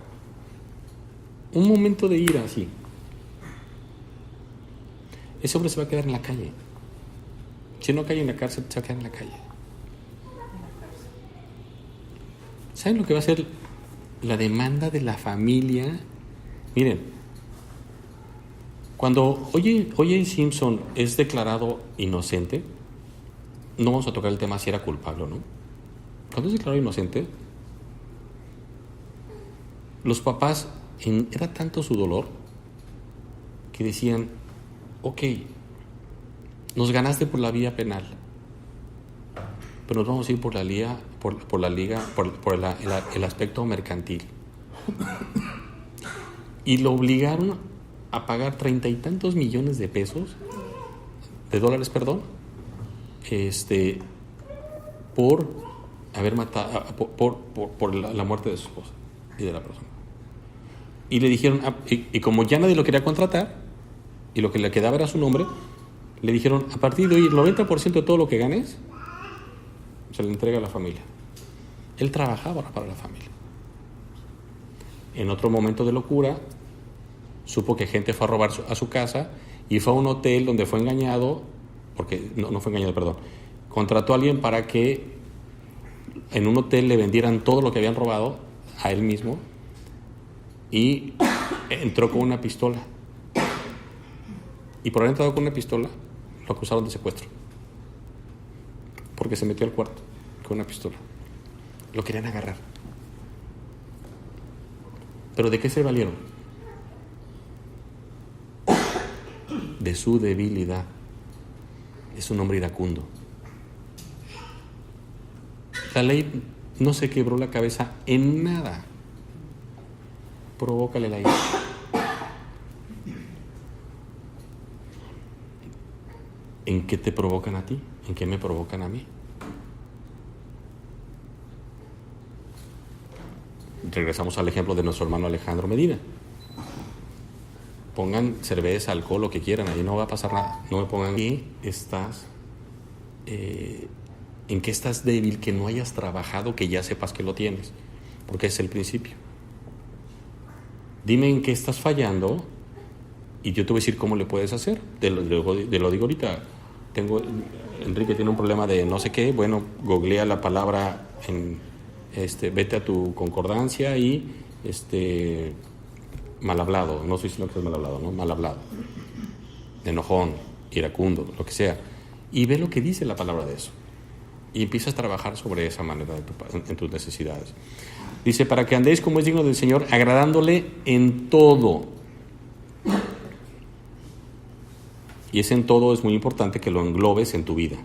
Un momento de ira así. Ese hombre se va a quedar en la calle. Si no cae en la cárcel, se va a quedar en la calle. ¿Saben lo que va a ser la demanda de la familia? Miren, cuando O.J. Simpson es declarado inocente, no vamos a tocar el tema si era culpable o no. Cuando es declarado inocente, los papás, era tanto su dolor que decían, ok, nos ganaste por la vía penal, pero nos vamos a ir por la liga, por el aspecto mercantil. Y lo obligaron a pagar 30 y tantos millones de dólares, por haber matado, por la muerte de su esposa y de la persona. Y le dijeron, y como ya nadie lo quería contratar, y lo que le quedaba era su nombre, le dijeron, a partir de hoy, el 90% de todo lo que ganes, se le entrega a la familia. Él trabajaba para la familia. En otro momento de locura, supo que gente fue a robar a su casa, y fue a un hotel donde fue engañado, no fue engañado, perdón, contrató a alguien para que en un hotel le vendieran todo lo que habían robado a él mismo, y entró con una pistola. Y por haber entrado con una pistola, lo acusaron de secuestro. Porque se metió al cuarto con una pistola. Lo querían agarrar. ¿Pero de qué se valieron? De su debilidad. Es un hombre iracundo. La ley no se quebró la cabeza en nada. Provócale la ira. ¿En qué te provocan a ti? ¿En qué me provocan a mí? Regresamos al ejemplo de nuestro hermano Alejandro Medina. Pongan cerveza, alcohol, lo que quieran, ahí no va a pasar nada. No me pongan en qué estás débil, que no hayas trabajado, que ya sepas que lo tienes, porque es el principio. Dime en qué estás fallando y yo te voy a decir cómo le puedes hacer. Te lo digo ahorita. Enrique tiene un problema de no sé qué. Bueno, googlea la palabra vete a tu concordancia y mal hablado. No sé si lo que es mal hablado, ¿no? Mal hablado. Enojón, iracundo, lo que sea. Y ve lo que dice la palabra de eso. Y empiezas a trabajar sobre esa manera en tus necesidades. Dice, para que andéis como es digno del Señor, agradándole en todo. Y ese en todo es muy importante que lo englobes en tu vida.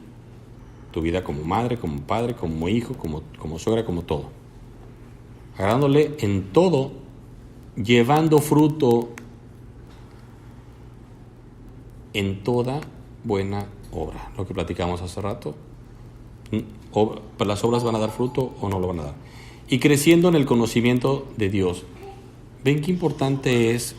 Tu vida como madre, como padre, como hijo, como suegra, como todo. Agradándole en todo, llevando fruto en toda buena obra. Lo que platicamos hace rato. ¿Las obras van a dar fruto o no lo van a dar? Y creciendo en el conocimiento de Dios. ¿Ven qué importante es?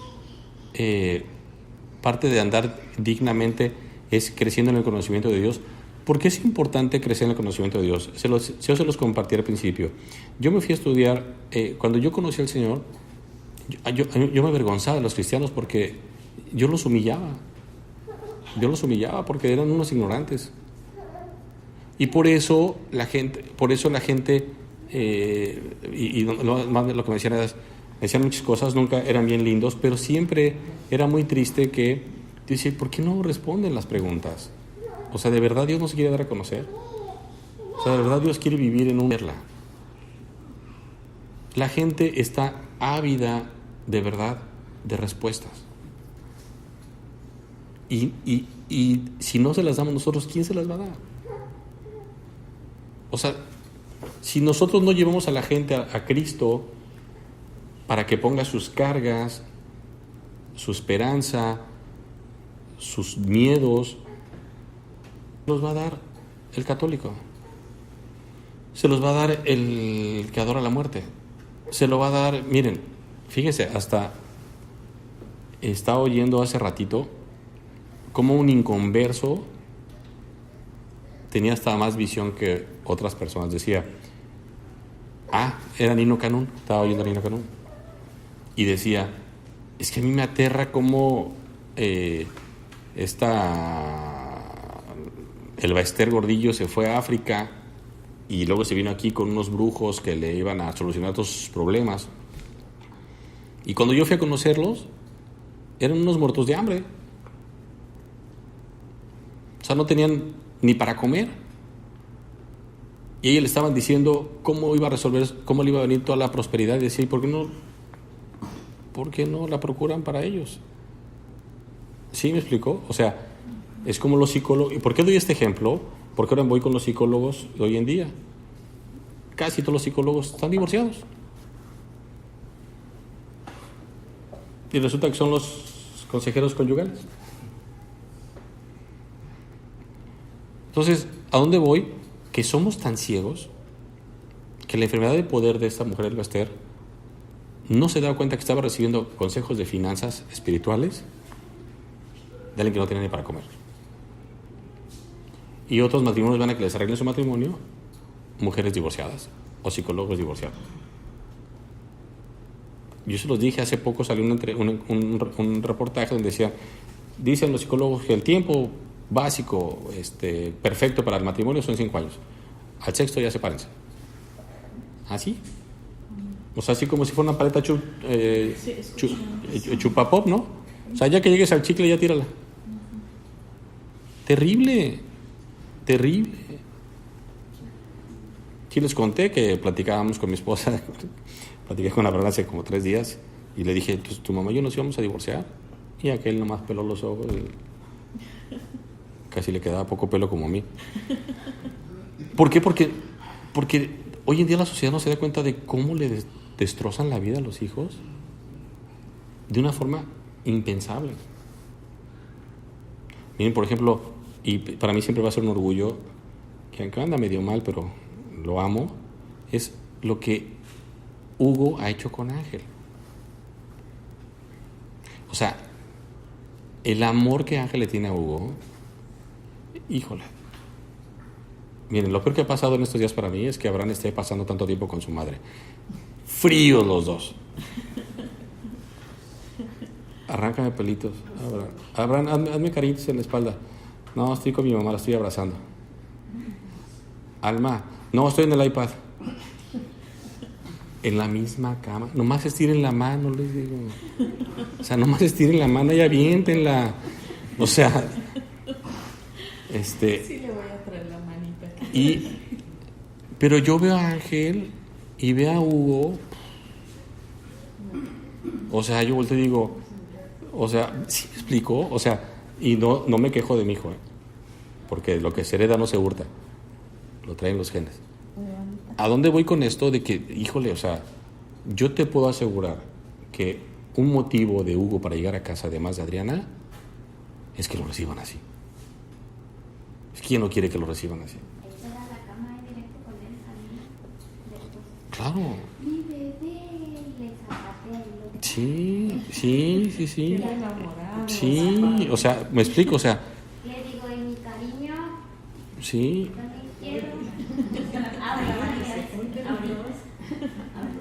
Parte de andar dignamente es creciendo en el conocimiento de Dios. ¿Por qué es importante crecer en el conocimiento de Dios? Yo se los compartí al principio. Yo me fui a estudiar, cuando yo conocí al Señor, yo me avergonzaba de los cristianos porque yo los humillaba. Yo los humillaba porque eran unos ignorantes. Y por eso la gente, lo que me decían muchas cosas, nunca eran bien lindos, pero siempre era muy triste que dice, ¿por qué no responden las preguntas? O sea, ¿de verdad Dios no se quiere dar a conocer? O sea, ¿de verdad Dios quiere vivir en una verla? La gente está ávida, de verdad, de respuestas. Y si no se las damos nosotros, ¿quién se las va a dar? O sea, si nosotros no llevamos a la gente a Cristo para que ponga sus cargas, su esperanza, sus miedos, los va a dar el católico. Se los va a dar el que adora la muerte. Se lo va a dar, miren, fíjense, hasta estaba oyendo hace ratito cómo un inconverso tenía hasta más visión que otras personas. Decía, era Nino Canún, estaba oyendo a Nino Canún. Y decía, es que a mí me aterra cómo el Baester Gordillo se fue a África y luego se vino aquí con unos brujos que le iban a solucionar todos sus problemas. Y cuando yo fui a conocerlos, eran unos muertos de hambre. O sea, no tenían ni para comer. Y a ella le estaban diciendo cómo iba a resolver, cómo le iba a venir toda la prosperidad. Y decía, ¿por qué no la procuran para ellos? ¿Sí me explicó? O sea, es como los psicólogos. ¿Y por qué doy este ejemplo? Porque ahora voy con los psicólogos de hoy en día. Casi todos los psicólogos están divorciados. Y resulta que son los consejeros conyugales. Entonces, ¿a dónde voy? Que somos tan ciegos que la enfermedad de poder de esta mujer, el Baester, no se da cuenta que estaba recibiendo consejos de finanzas espirituales de alguien que no tenía ni para comer. Y otros matrimonios van a que les arreglen su matrimonio, mujeres divorciadas o psicólogos divorciados. Yo se los dije, hace poco salió un reportaje donde dicen los psicólogos que el tiempo básico, perfecto para el matrimonio son 5 años. Al sexto ya sepárense. ¿Así? O sea, así como si fuera una paleta chupapop, ¿no? O sea, ya que llegues al chicle ya tírala. Terrible. Sí les conté que platicábamos con mi esposa, platiqué con la verdad hace como 3 días y le dije, pues tu mamá y yo nos íbamos a divorciar. Y aquel nomás peló los ojos. Casi le quedaba poco pelo como a mí. ¿Por qué? Porque hoy en día la sociedad no se da cuenta de cómo le destrozan la vida a los hijos de una forma impensable. Miren, por ejemplo, y para mí siempre va a ser un orgullo, que aunque anda medio mal, pero lo amo, es lo que Hugo ha hecho con Ángel. O sea, el amor que Ángel le tiene a Hugo, híjole. Miren, lo peor que ha pasado en estos días para mí es que Abraham esté pasando tanto tiempo con su madre. Fríos los dos. Arráncame pelitos, Abraham, hazme cariños en la espalda. No, estoy con mi mamá, la estoy abrazando. Alma, no, estoy en el iPad. En la misma cama. Nomás estiren la mano, les digo. O sea, nomás estiren la mano y aviéntenla. O sea, Sí le voy a traer la manita. Pero yo veo a Ángel y veo a Hugo. O sea, yo volteo y digo, o sea, ¿sí me explico? O sea, y no me quejo de mi hijo, porque lo que se hereda no se hurta, lo traen los genes. ¿A dónde voy con esto? De que, híjole, o sea, yo te puedo asegurar que un motivo de Hugo para llegar a casa, además de Adriana, es que lo reciban así. Es que ¿quién no quiere que lo reciban así? Era la cama directo con él también. Claro. Mi bebé, le zapatea y Sí. Está enamorado. Sí, o sea, me explico, o sea, le digo, y mi cariño, sí. también quiero. Habla, María.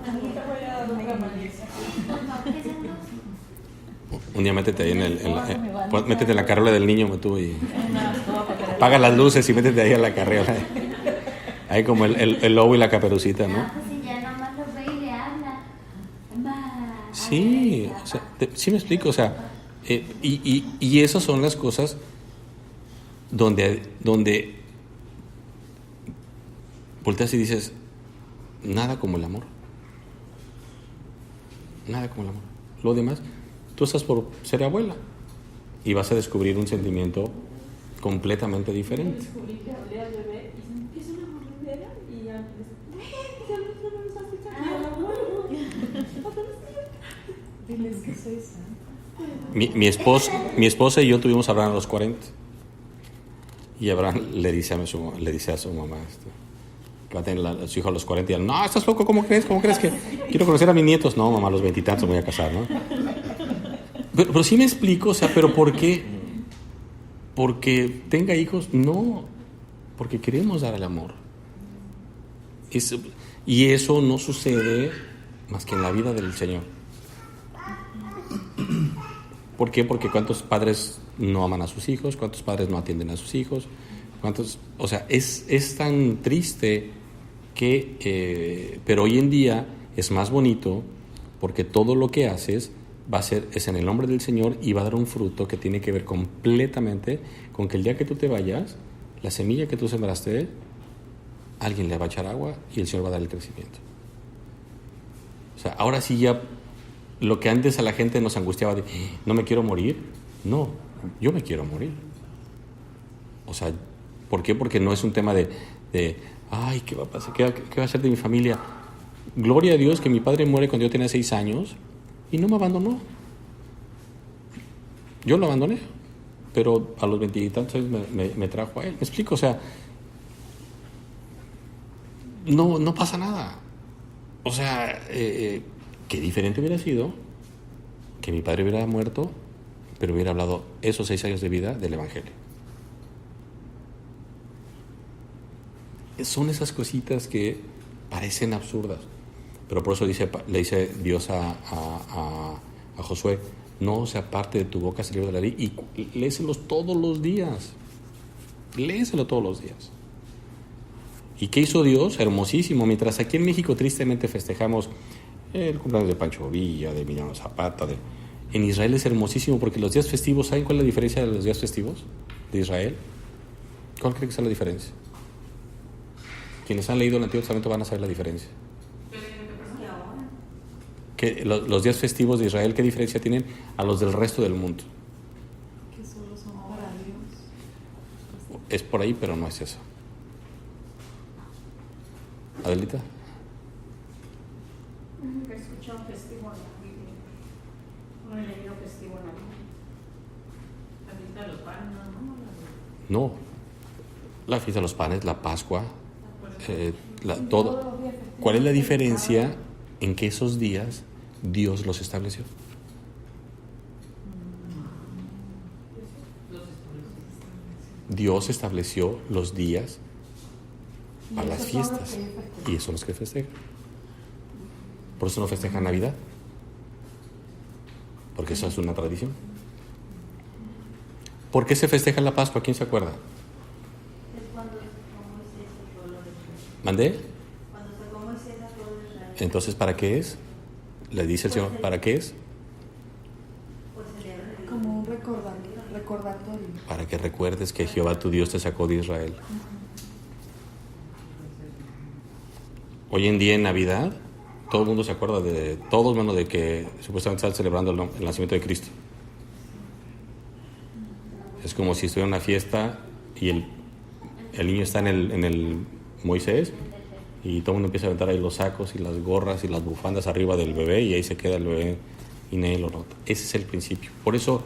Ahorita voy a dar otra manita. Un día métete ahí métete en la carriola del niño, tú, y apaga las luces y métete ahí a la carriola. Ahí como el lobo y la caperucita, ¿no? Ah, pues si ya nomás lo ve y le habla. Sí, o sea, sí me explico, o sea, y esas son las cosas donde volteas y dices, nada como el amor. Nada como el amor. Lo demás, tú estás por ser abuela y vas a descubrir un sentimiento completamente diferente. Descubrí que hablé al bebé y se empieza una morrendera y ya diles que soy santa. Mi esposa y yo tuvimos a Abraham a los 40 y Abraham le dice a su mamá que va a tener su hijo a los 40 y él, no, estás loco, ¿cómo crees que quiero conocer a mis nietos? No, mamá, a los 20 y tantos me voy a casar, ¿no? Pero sí me explico, o sea, pero ¿por qué? ¿Porque tenga hijos? No, porque queremos dar el amor. Y eso no sucede más que en la vida del Señor. ¿Por qué? Porque cuántos padres no aman a sus hijos, cuántos padres no atienden a sus hijos, o sea, es tan triste que, pero hoy en día es más bonito porque todo lo que haces es en el nombre del Señor y va a dar un fruto que tiene que ver completamente con que el día que tú te vayas, la semilla que tú sembraste, alguien le va a echar agua y el Señor va a dar el crecimiento. O sea, ahora sí ya lo que antes a la gente nos angustiaba de no me quiero morir, no, yo me quiero morir. O sea, ¿por qué? Porque no es un tema de ay, ¿qué va a pasar? ¿Qué va a hacer de mi familia? Gloria a Dios que mi padre muere cuando yo tenía 6 años y no me abandonó. Yo lo abandoné, pero a los 20 y tantos años me trajo a él. ¿Me explico? O sea, no pasa nada. O sea, qué diferente hubiera sido que mi padre hubiera muerto, pero hubiera hablado esos 6 años de vida del Evangelio. Son esas cositas que parecen absurdas, pero por eso le dice Dios a Josué: no se aparte de tu boca ese libro de la ley y léeselos todos los días. Léeselo todos los días. ¿Y qué hizo Dios? Hermosísimo. Mientras aquí en México tristemente festejamos el cumpleaños de Pancho Villa, de Emiliano Zapata, en Israel es hermosísimo porque los días festivos, ¿saben cuál es la diferencia de los días festivos de Israel? ¿Cuál creen que sea la diferencia? Quienes han leído el Antiguo Testamento van a saber la diferencia. Que los días festivos de Israel, ¿qué diferencia tienen a los del resto del mundo? Que solo son para Dios. Es por ahí, pero no es eso. Adelita. Que escucha un festivo en la Biblia. Un leído festivo en la Biblia. La fiesta de los panes, No. La fiesta de los panes, la Pascua, todo. ¿Cuál es la diferencia en que esos días Dios los estableció? Dios estableció los días para las fiestas y esos son los que festejan. Por eso no festejan Navidad, porque eso es una tradición. ¿Por qué se festeja la Pascua? ¿Quién se acuerda? Es cuando sacó Moisés al pueblo de Israel. ¿Mandé? Cuando sacó Moisés al pueblo de Israel. Entonces, ¿para qué es? Le dice el Señor, ¿para qué es? Pues celebra Como un recordatorio. Para que recuerdes que Jehová tu Dios te sacó de Israel. Hoy en día en Navidad, todo el mundo se acuerda de todos, menos de que supuestamente están celebrando el nacimiento de Cristo. Es como si estuviera en una fiesta y el niño está en el Moisés y todo el mundo empieza a aventar ahí los sacos y las gorras y las bufandas arriba del bebé y ahí se queda el bebé y nadie lo nota. Ese es el principio. Por eso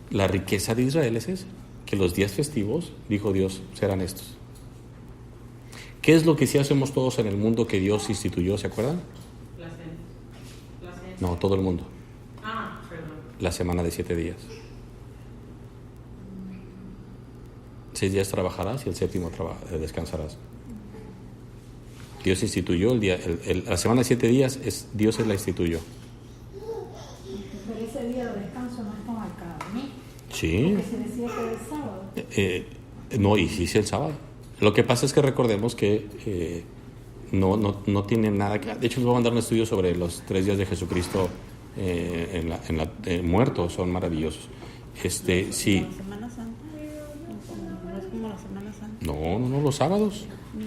la riqueza de Israel es esa, que los días festivos, dijo Dios, serán estos. ¿Qué es lo que sí hacemos todos en el mundo que Dios instituyó? ¿Se acuerdan? La cena. No, todo el mundo. Perdón. La semana de 7 días. 6 días trabajarás y el 7º descansarás. Dios instituyó el día, la semana de 7 días, Dios la instituyó. Pero ese día de descanso no está marcado, ¿no? Sí. Porque se decía que era el sábado. No, y sí es el sábado. Lo que pasa es que recordemos que no tiene nada que... De hecho, les voy a mandar un estudio sobre los 3 días de Jesucristo muertos, son maravillosos. Sí. ¿La Semana Santa? ¿No es como la Semana Santa? No, los sábados. Ni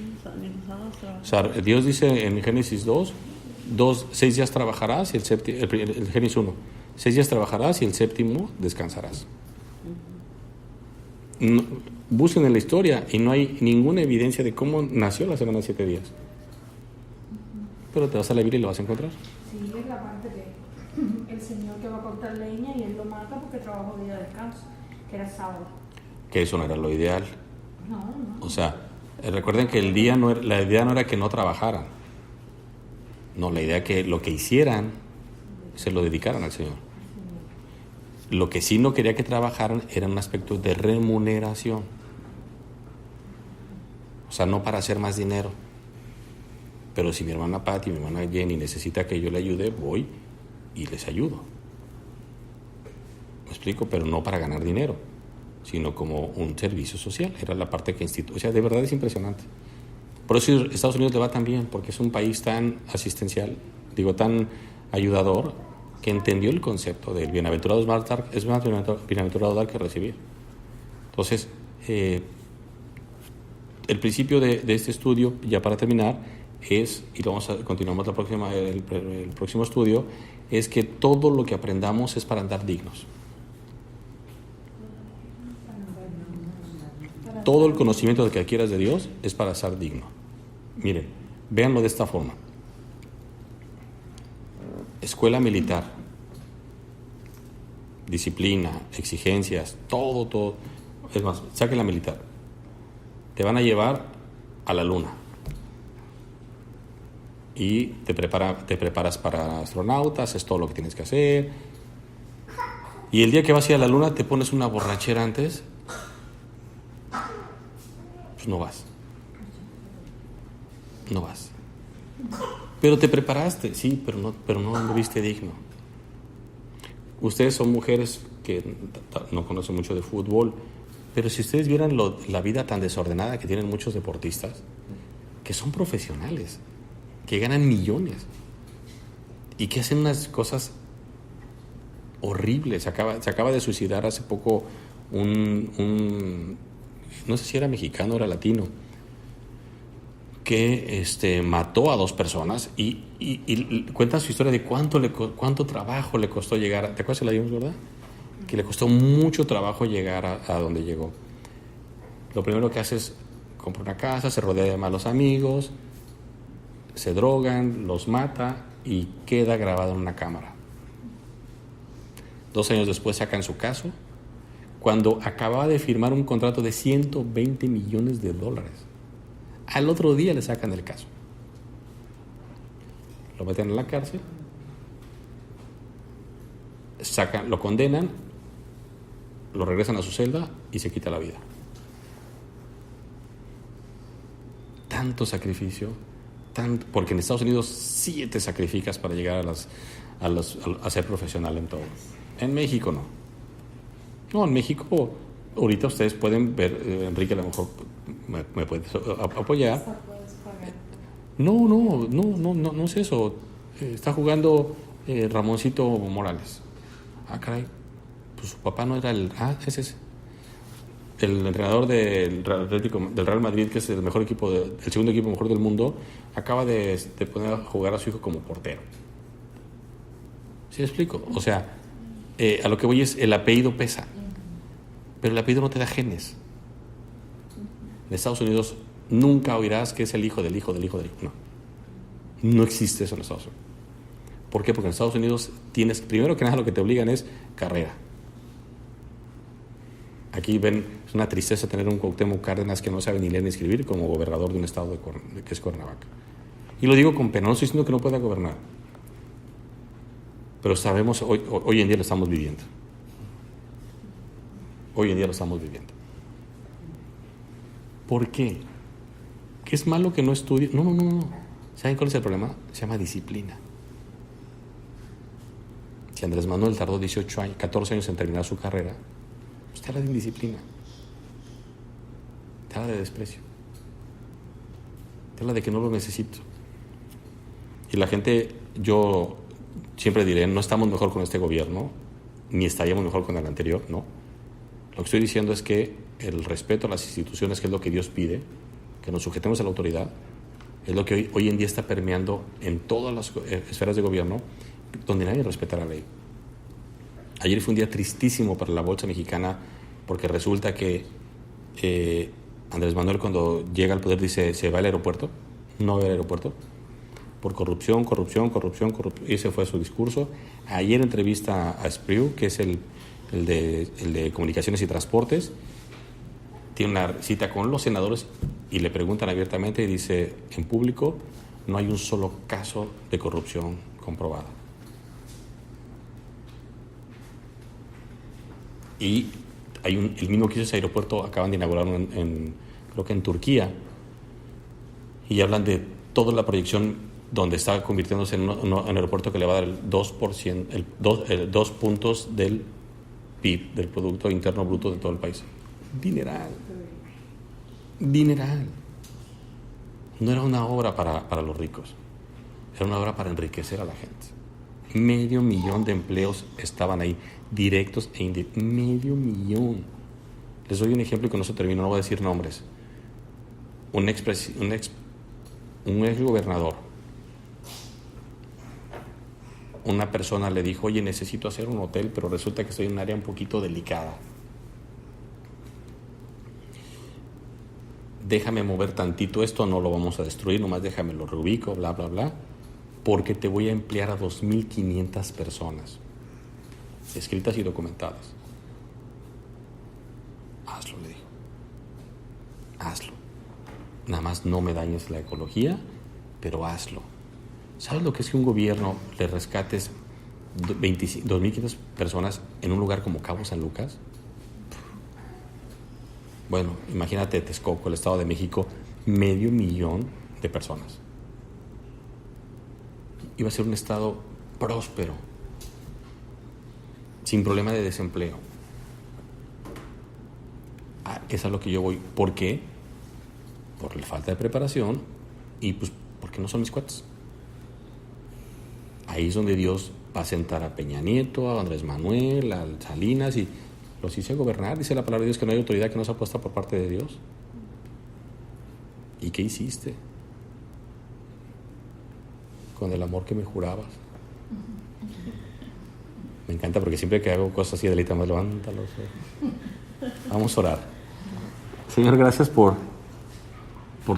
los sábados trabajan. O sea, Dios dice en Génesis 6 días trabajarás y el Génesis 1, 6 días trabajarás y el 7º descansarás. No, busquen en la historia y no hay ninguna evidencia de cómo nació la semana de 7 días. Pero te vas a la Biblia y lo vas a encontrar. Sí, es la parte que el Señor que va a cortar leña y él lo mata porque trabajó día de descanso, que era sábado. Que eso no era lo ideal. No. O sea, recuerden que la idea no era que no trabajaran. No, la idea que lo que hicieran se lo dedicaran al Señor. Lo que sí no quería que trabajaran era un aspecto de remuneración. O sea, no para hacer más dinero. Pero si mi hermana Patty y mi hermana Jenny necesita que yo le ayude, voy y les ayudo. ¿Me explico? Pero no para ganar dinero, sino como un servicio social. Era la parte que o sea, de verdad es impresionante. Por eso Estados Unidos le va tan bien, porque es un país tan asistencial, tan ayudador, que entendió el concepto del bienaventurado es más bienaventurado dar que recibir. Entonces, el principio de este estudio, ya para terminar, es, y continuamos el próximo estudio, es que todo lo que aprendamos es para andar dignos. Todo el conocimiento que adquieras de Dios es para ser digno. Miren, véanlo de esta forma. Escuela militar, disciplina, exigencias, todo. Es más, saquen la militar. Te van a llevar a la luna. Y te preparas para astronauta, haces todo lo que tienes que hacer. Y el día que vas a ir a la luna te pones una borrachera antes, pues no vas. Pero te preparaste, sí, pero no lo viste digno. Ustedes son mujeres que no conocen mucho de fútbol, pero si ustedes vieran la vida tan desordenada que tienen muchos deportistas, que son profesionales, que ganan millones y que hacen unas cosas horribles. Se acaba de suicidar hace poco un no sé si era mexicano o era latino, que mató a 2 personas y cuenta su historia de cuánto trabajo le costó llegar. ¿Te acuerdas que la vimos, verdad? Que le costó mucho trabajo llegar a donde llegó. Lo primero que hace es compra una casa, se rodea de malos amigos, se drogan, los mata y queda grabado en una cámara. 2 años después sacan su caso, cuando acababa de firmar un contrato de $120 millones. Al otro día le sacan el caso. Lo meten en la cárcel, lo condenan, lo regresan a su celda y se quita la vida. Tanto sacrificio, porque en Estados Unidos sí te sacrificas para llegar a ser profesional en todo. En México no. No, en México ahorita ustedes pueden ver, Enrique a lo mejor me puede apoyar. No es eso. Está jugando Ramoncito Morales. Ah, caray. Pues su papá no era ese es el entrenador del Real Madrid, que es el mejor equipo, el segundo equipo mejor del mundo, acaba de poner a jugar a su hijo como portero. ¿Sí me explico? O sea, a lo que voy es, el apellido pesa, pero el apellido no te da genes. En Estados Unidos nunca oirás que es el hijo del hijo del hijo del hijo. No existe eso en Estados Unidos. ¿Por qué? Porque en Estados Unidos tienes, primero que nada, lo que te obligan es carrera. Aquí ven, es una tristeza tener un Cuauhtémoc Cárdenas que no sabe ni leer ni escribir como gobernador de un estado que es Cuernavaca. Y lo digo con pena, no estoy diciendo que no pueda gobernar, pero sabemos, hoy en día lo estamos viviendo. Hoy en día lo estamos viviendo. ¿Por qué? ¿Que es malo que no estudie? No. ¿Saben cuál es el problema? Se llama disciplina. Si Andrés Manuel tardó 14 años en terminar su carrera, usted habla de indisciplina, te habla de desprecio, te habla de que no lo necesito. Y la gente, yo siempre diré, no estamos mejor con este gobierno, ni estaríamos mejor con el anterior, no. Lo que estoy diciendo es que el respeto a las instituciones, que es lo que Dios pide, que nos sujetemos a la autoridad, es lo que hoy en día está permeando en todas las esferas de gobierno, donde nadie respeta la ley. Ayer fue un día tristísimo para la bolsa mexicana, porque resulta que Andrés Manuel, cuando llega al poder, dice, ¿se va al aeropuerto? No va al aeropuerto. Por corrupción. Ese fue su discurso. Ayer entrevista a Espriu, que es el de Comunicaciones y Transportes. Tiene una cita con los senadores y le preguntan abiertamente y dice, en público, no hay un solo caso de corrupción comprobado. Y el mismo que hizo ese aeropuerto, acaban de inaugurarlo creo que en Turquía, y hablan de toda la proyección donde está convirtiéndose en un aeropuerto que le va a dar el 2%, el 2 puntos del PIB, del Producto Interno Bruto de todo el país. Dineral. No era una obra para los ricos, era una obra para enriquecer a la gente. 500,000 de empleos estaban ahí, directos e indirectos. 500,000. Les doy un ejemplo y con eso termino, no voy a decir nombres. Un ex gobernador, una persona le dijo: oye, necesito hacer un hotel, pero resulta que estoy en un área un poquito delicada. Déjame mover tantito esto, no lo vamos a destruir, nomás déjame lo reubico, bla, bla, bla, porque te voy a emplear a 2,500 personas, escritas y documentadas. Hazlo, le dijo. Hazlo. Nada más no me dañes la ecología, pero hazlo. ¿Sabes lo que es que un gobierno le rescates 2,500 personas en un lugar como Cabo San Lucas? Bueno, imagínate Texcoco, el Estado de México, 500,000 de personas. Iba a ser un estado próspero, sin problema de desempleo. Es a lo que yo voy. ¿Por qué? Por la falta de preparación y pues porque no son mis cuates. Ahí es donde Dios va a sentar a Peña Nieto, a Andrés Manuel, a Salinas, y los hice gobernar. Dice la palabra de Dios que no hay autoridad que no sea puesta por parte de Dios. ¿Y qué hiciste con el amor que me jurabas? Me encanta porque siempre que hago cosas así, Adelita, más levántalos. Vamos a orar. Señor, gracias por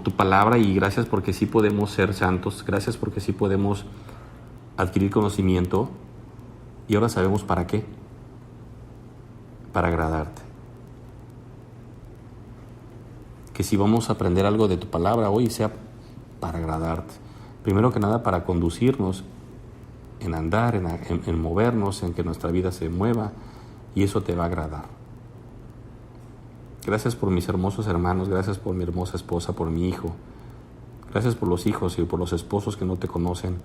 tu palabra, y gracias porque sí podemos ser santos. Gracias porque sí podemos adquirir conocimiento, y ahora sabemos para qué. Para agradarte. Que si vamos a aprender algo de tu palabra hoy, sea para agradarte. Primero que nada, para conducirnos en andar, en movernos, en que nuestra vida se mueva, y eso te va a agradar. Gracias por mis hermosos hermanos, gracias por mi hermosa esposa, por mi hijo. Gracias por los hijos y por los esposos que no te conocen.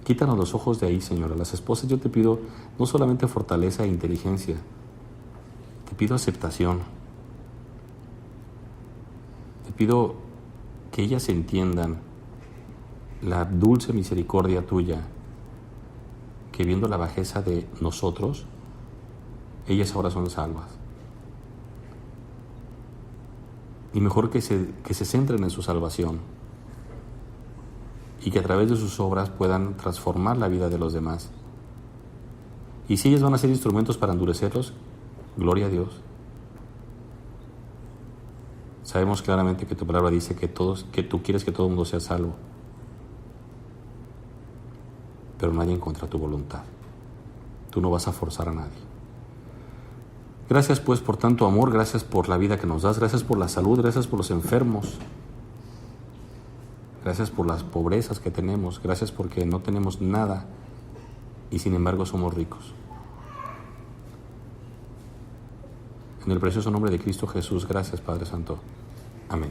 Quítanos los ojos de ahí, Señor. A las esposas yo te pido no solamente fortaleza e inteligencia, te pido aceptación. Te pido que ellas entiendan la dulce misericordia tuya, que viendo la bajeza de nosotros, ellas ahora son salvas. Y mejor que se centren en su salvación, y que a través de sus obras puedan transformar la vida de los demás. Y si ellas van a ser instrumentos para endurecerlos, gloria a Dios. Sabemos claramente que tu palabra dice que tú quieres que todo el mundo sea salvo, pero nadie en contra de tu voluntad. Tú no vas a forzar a nadie. Gracias pues por tanto amor, gracias por la vida que nos das, gracias por la salud, gracias por los enfermos, gracias por las pobrezas que tenemos, gracias porque no tenemos nada y sin embargo somos ricos. En el precioso nombre de Cristo Jesús, gracias Padre Santo. Amén.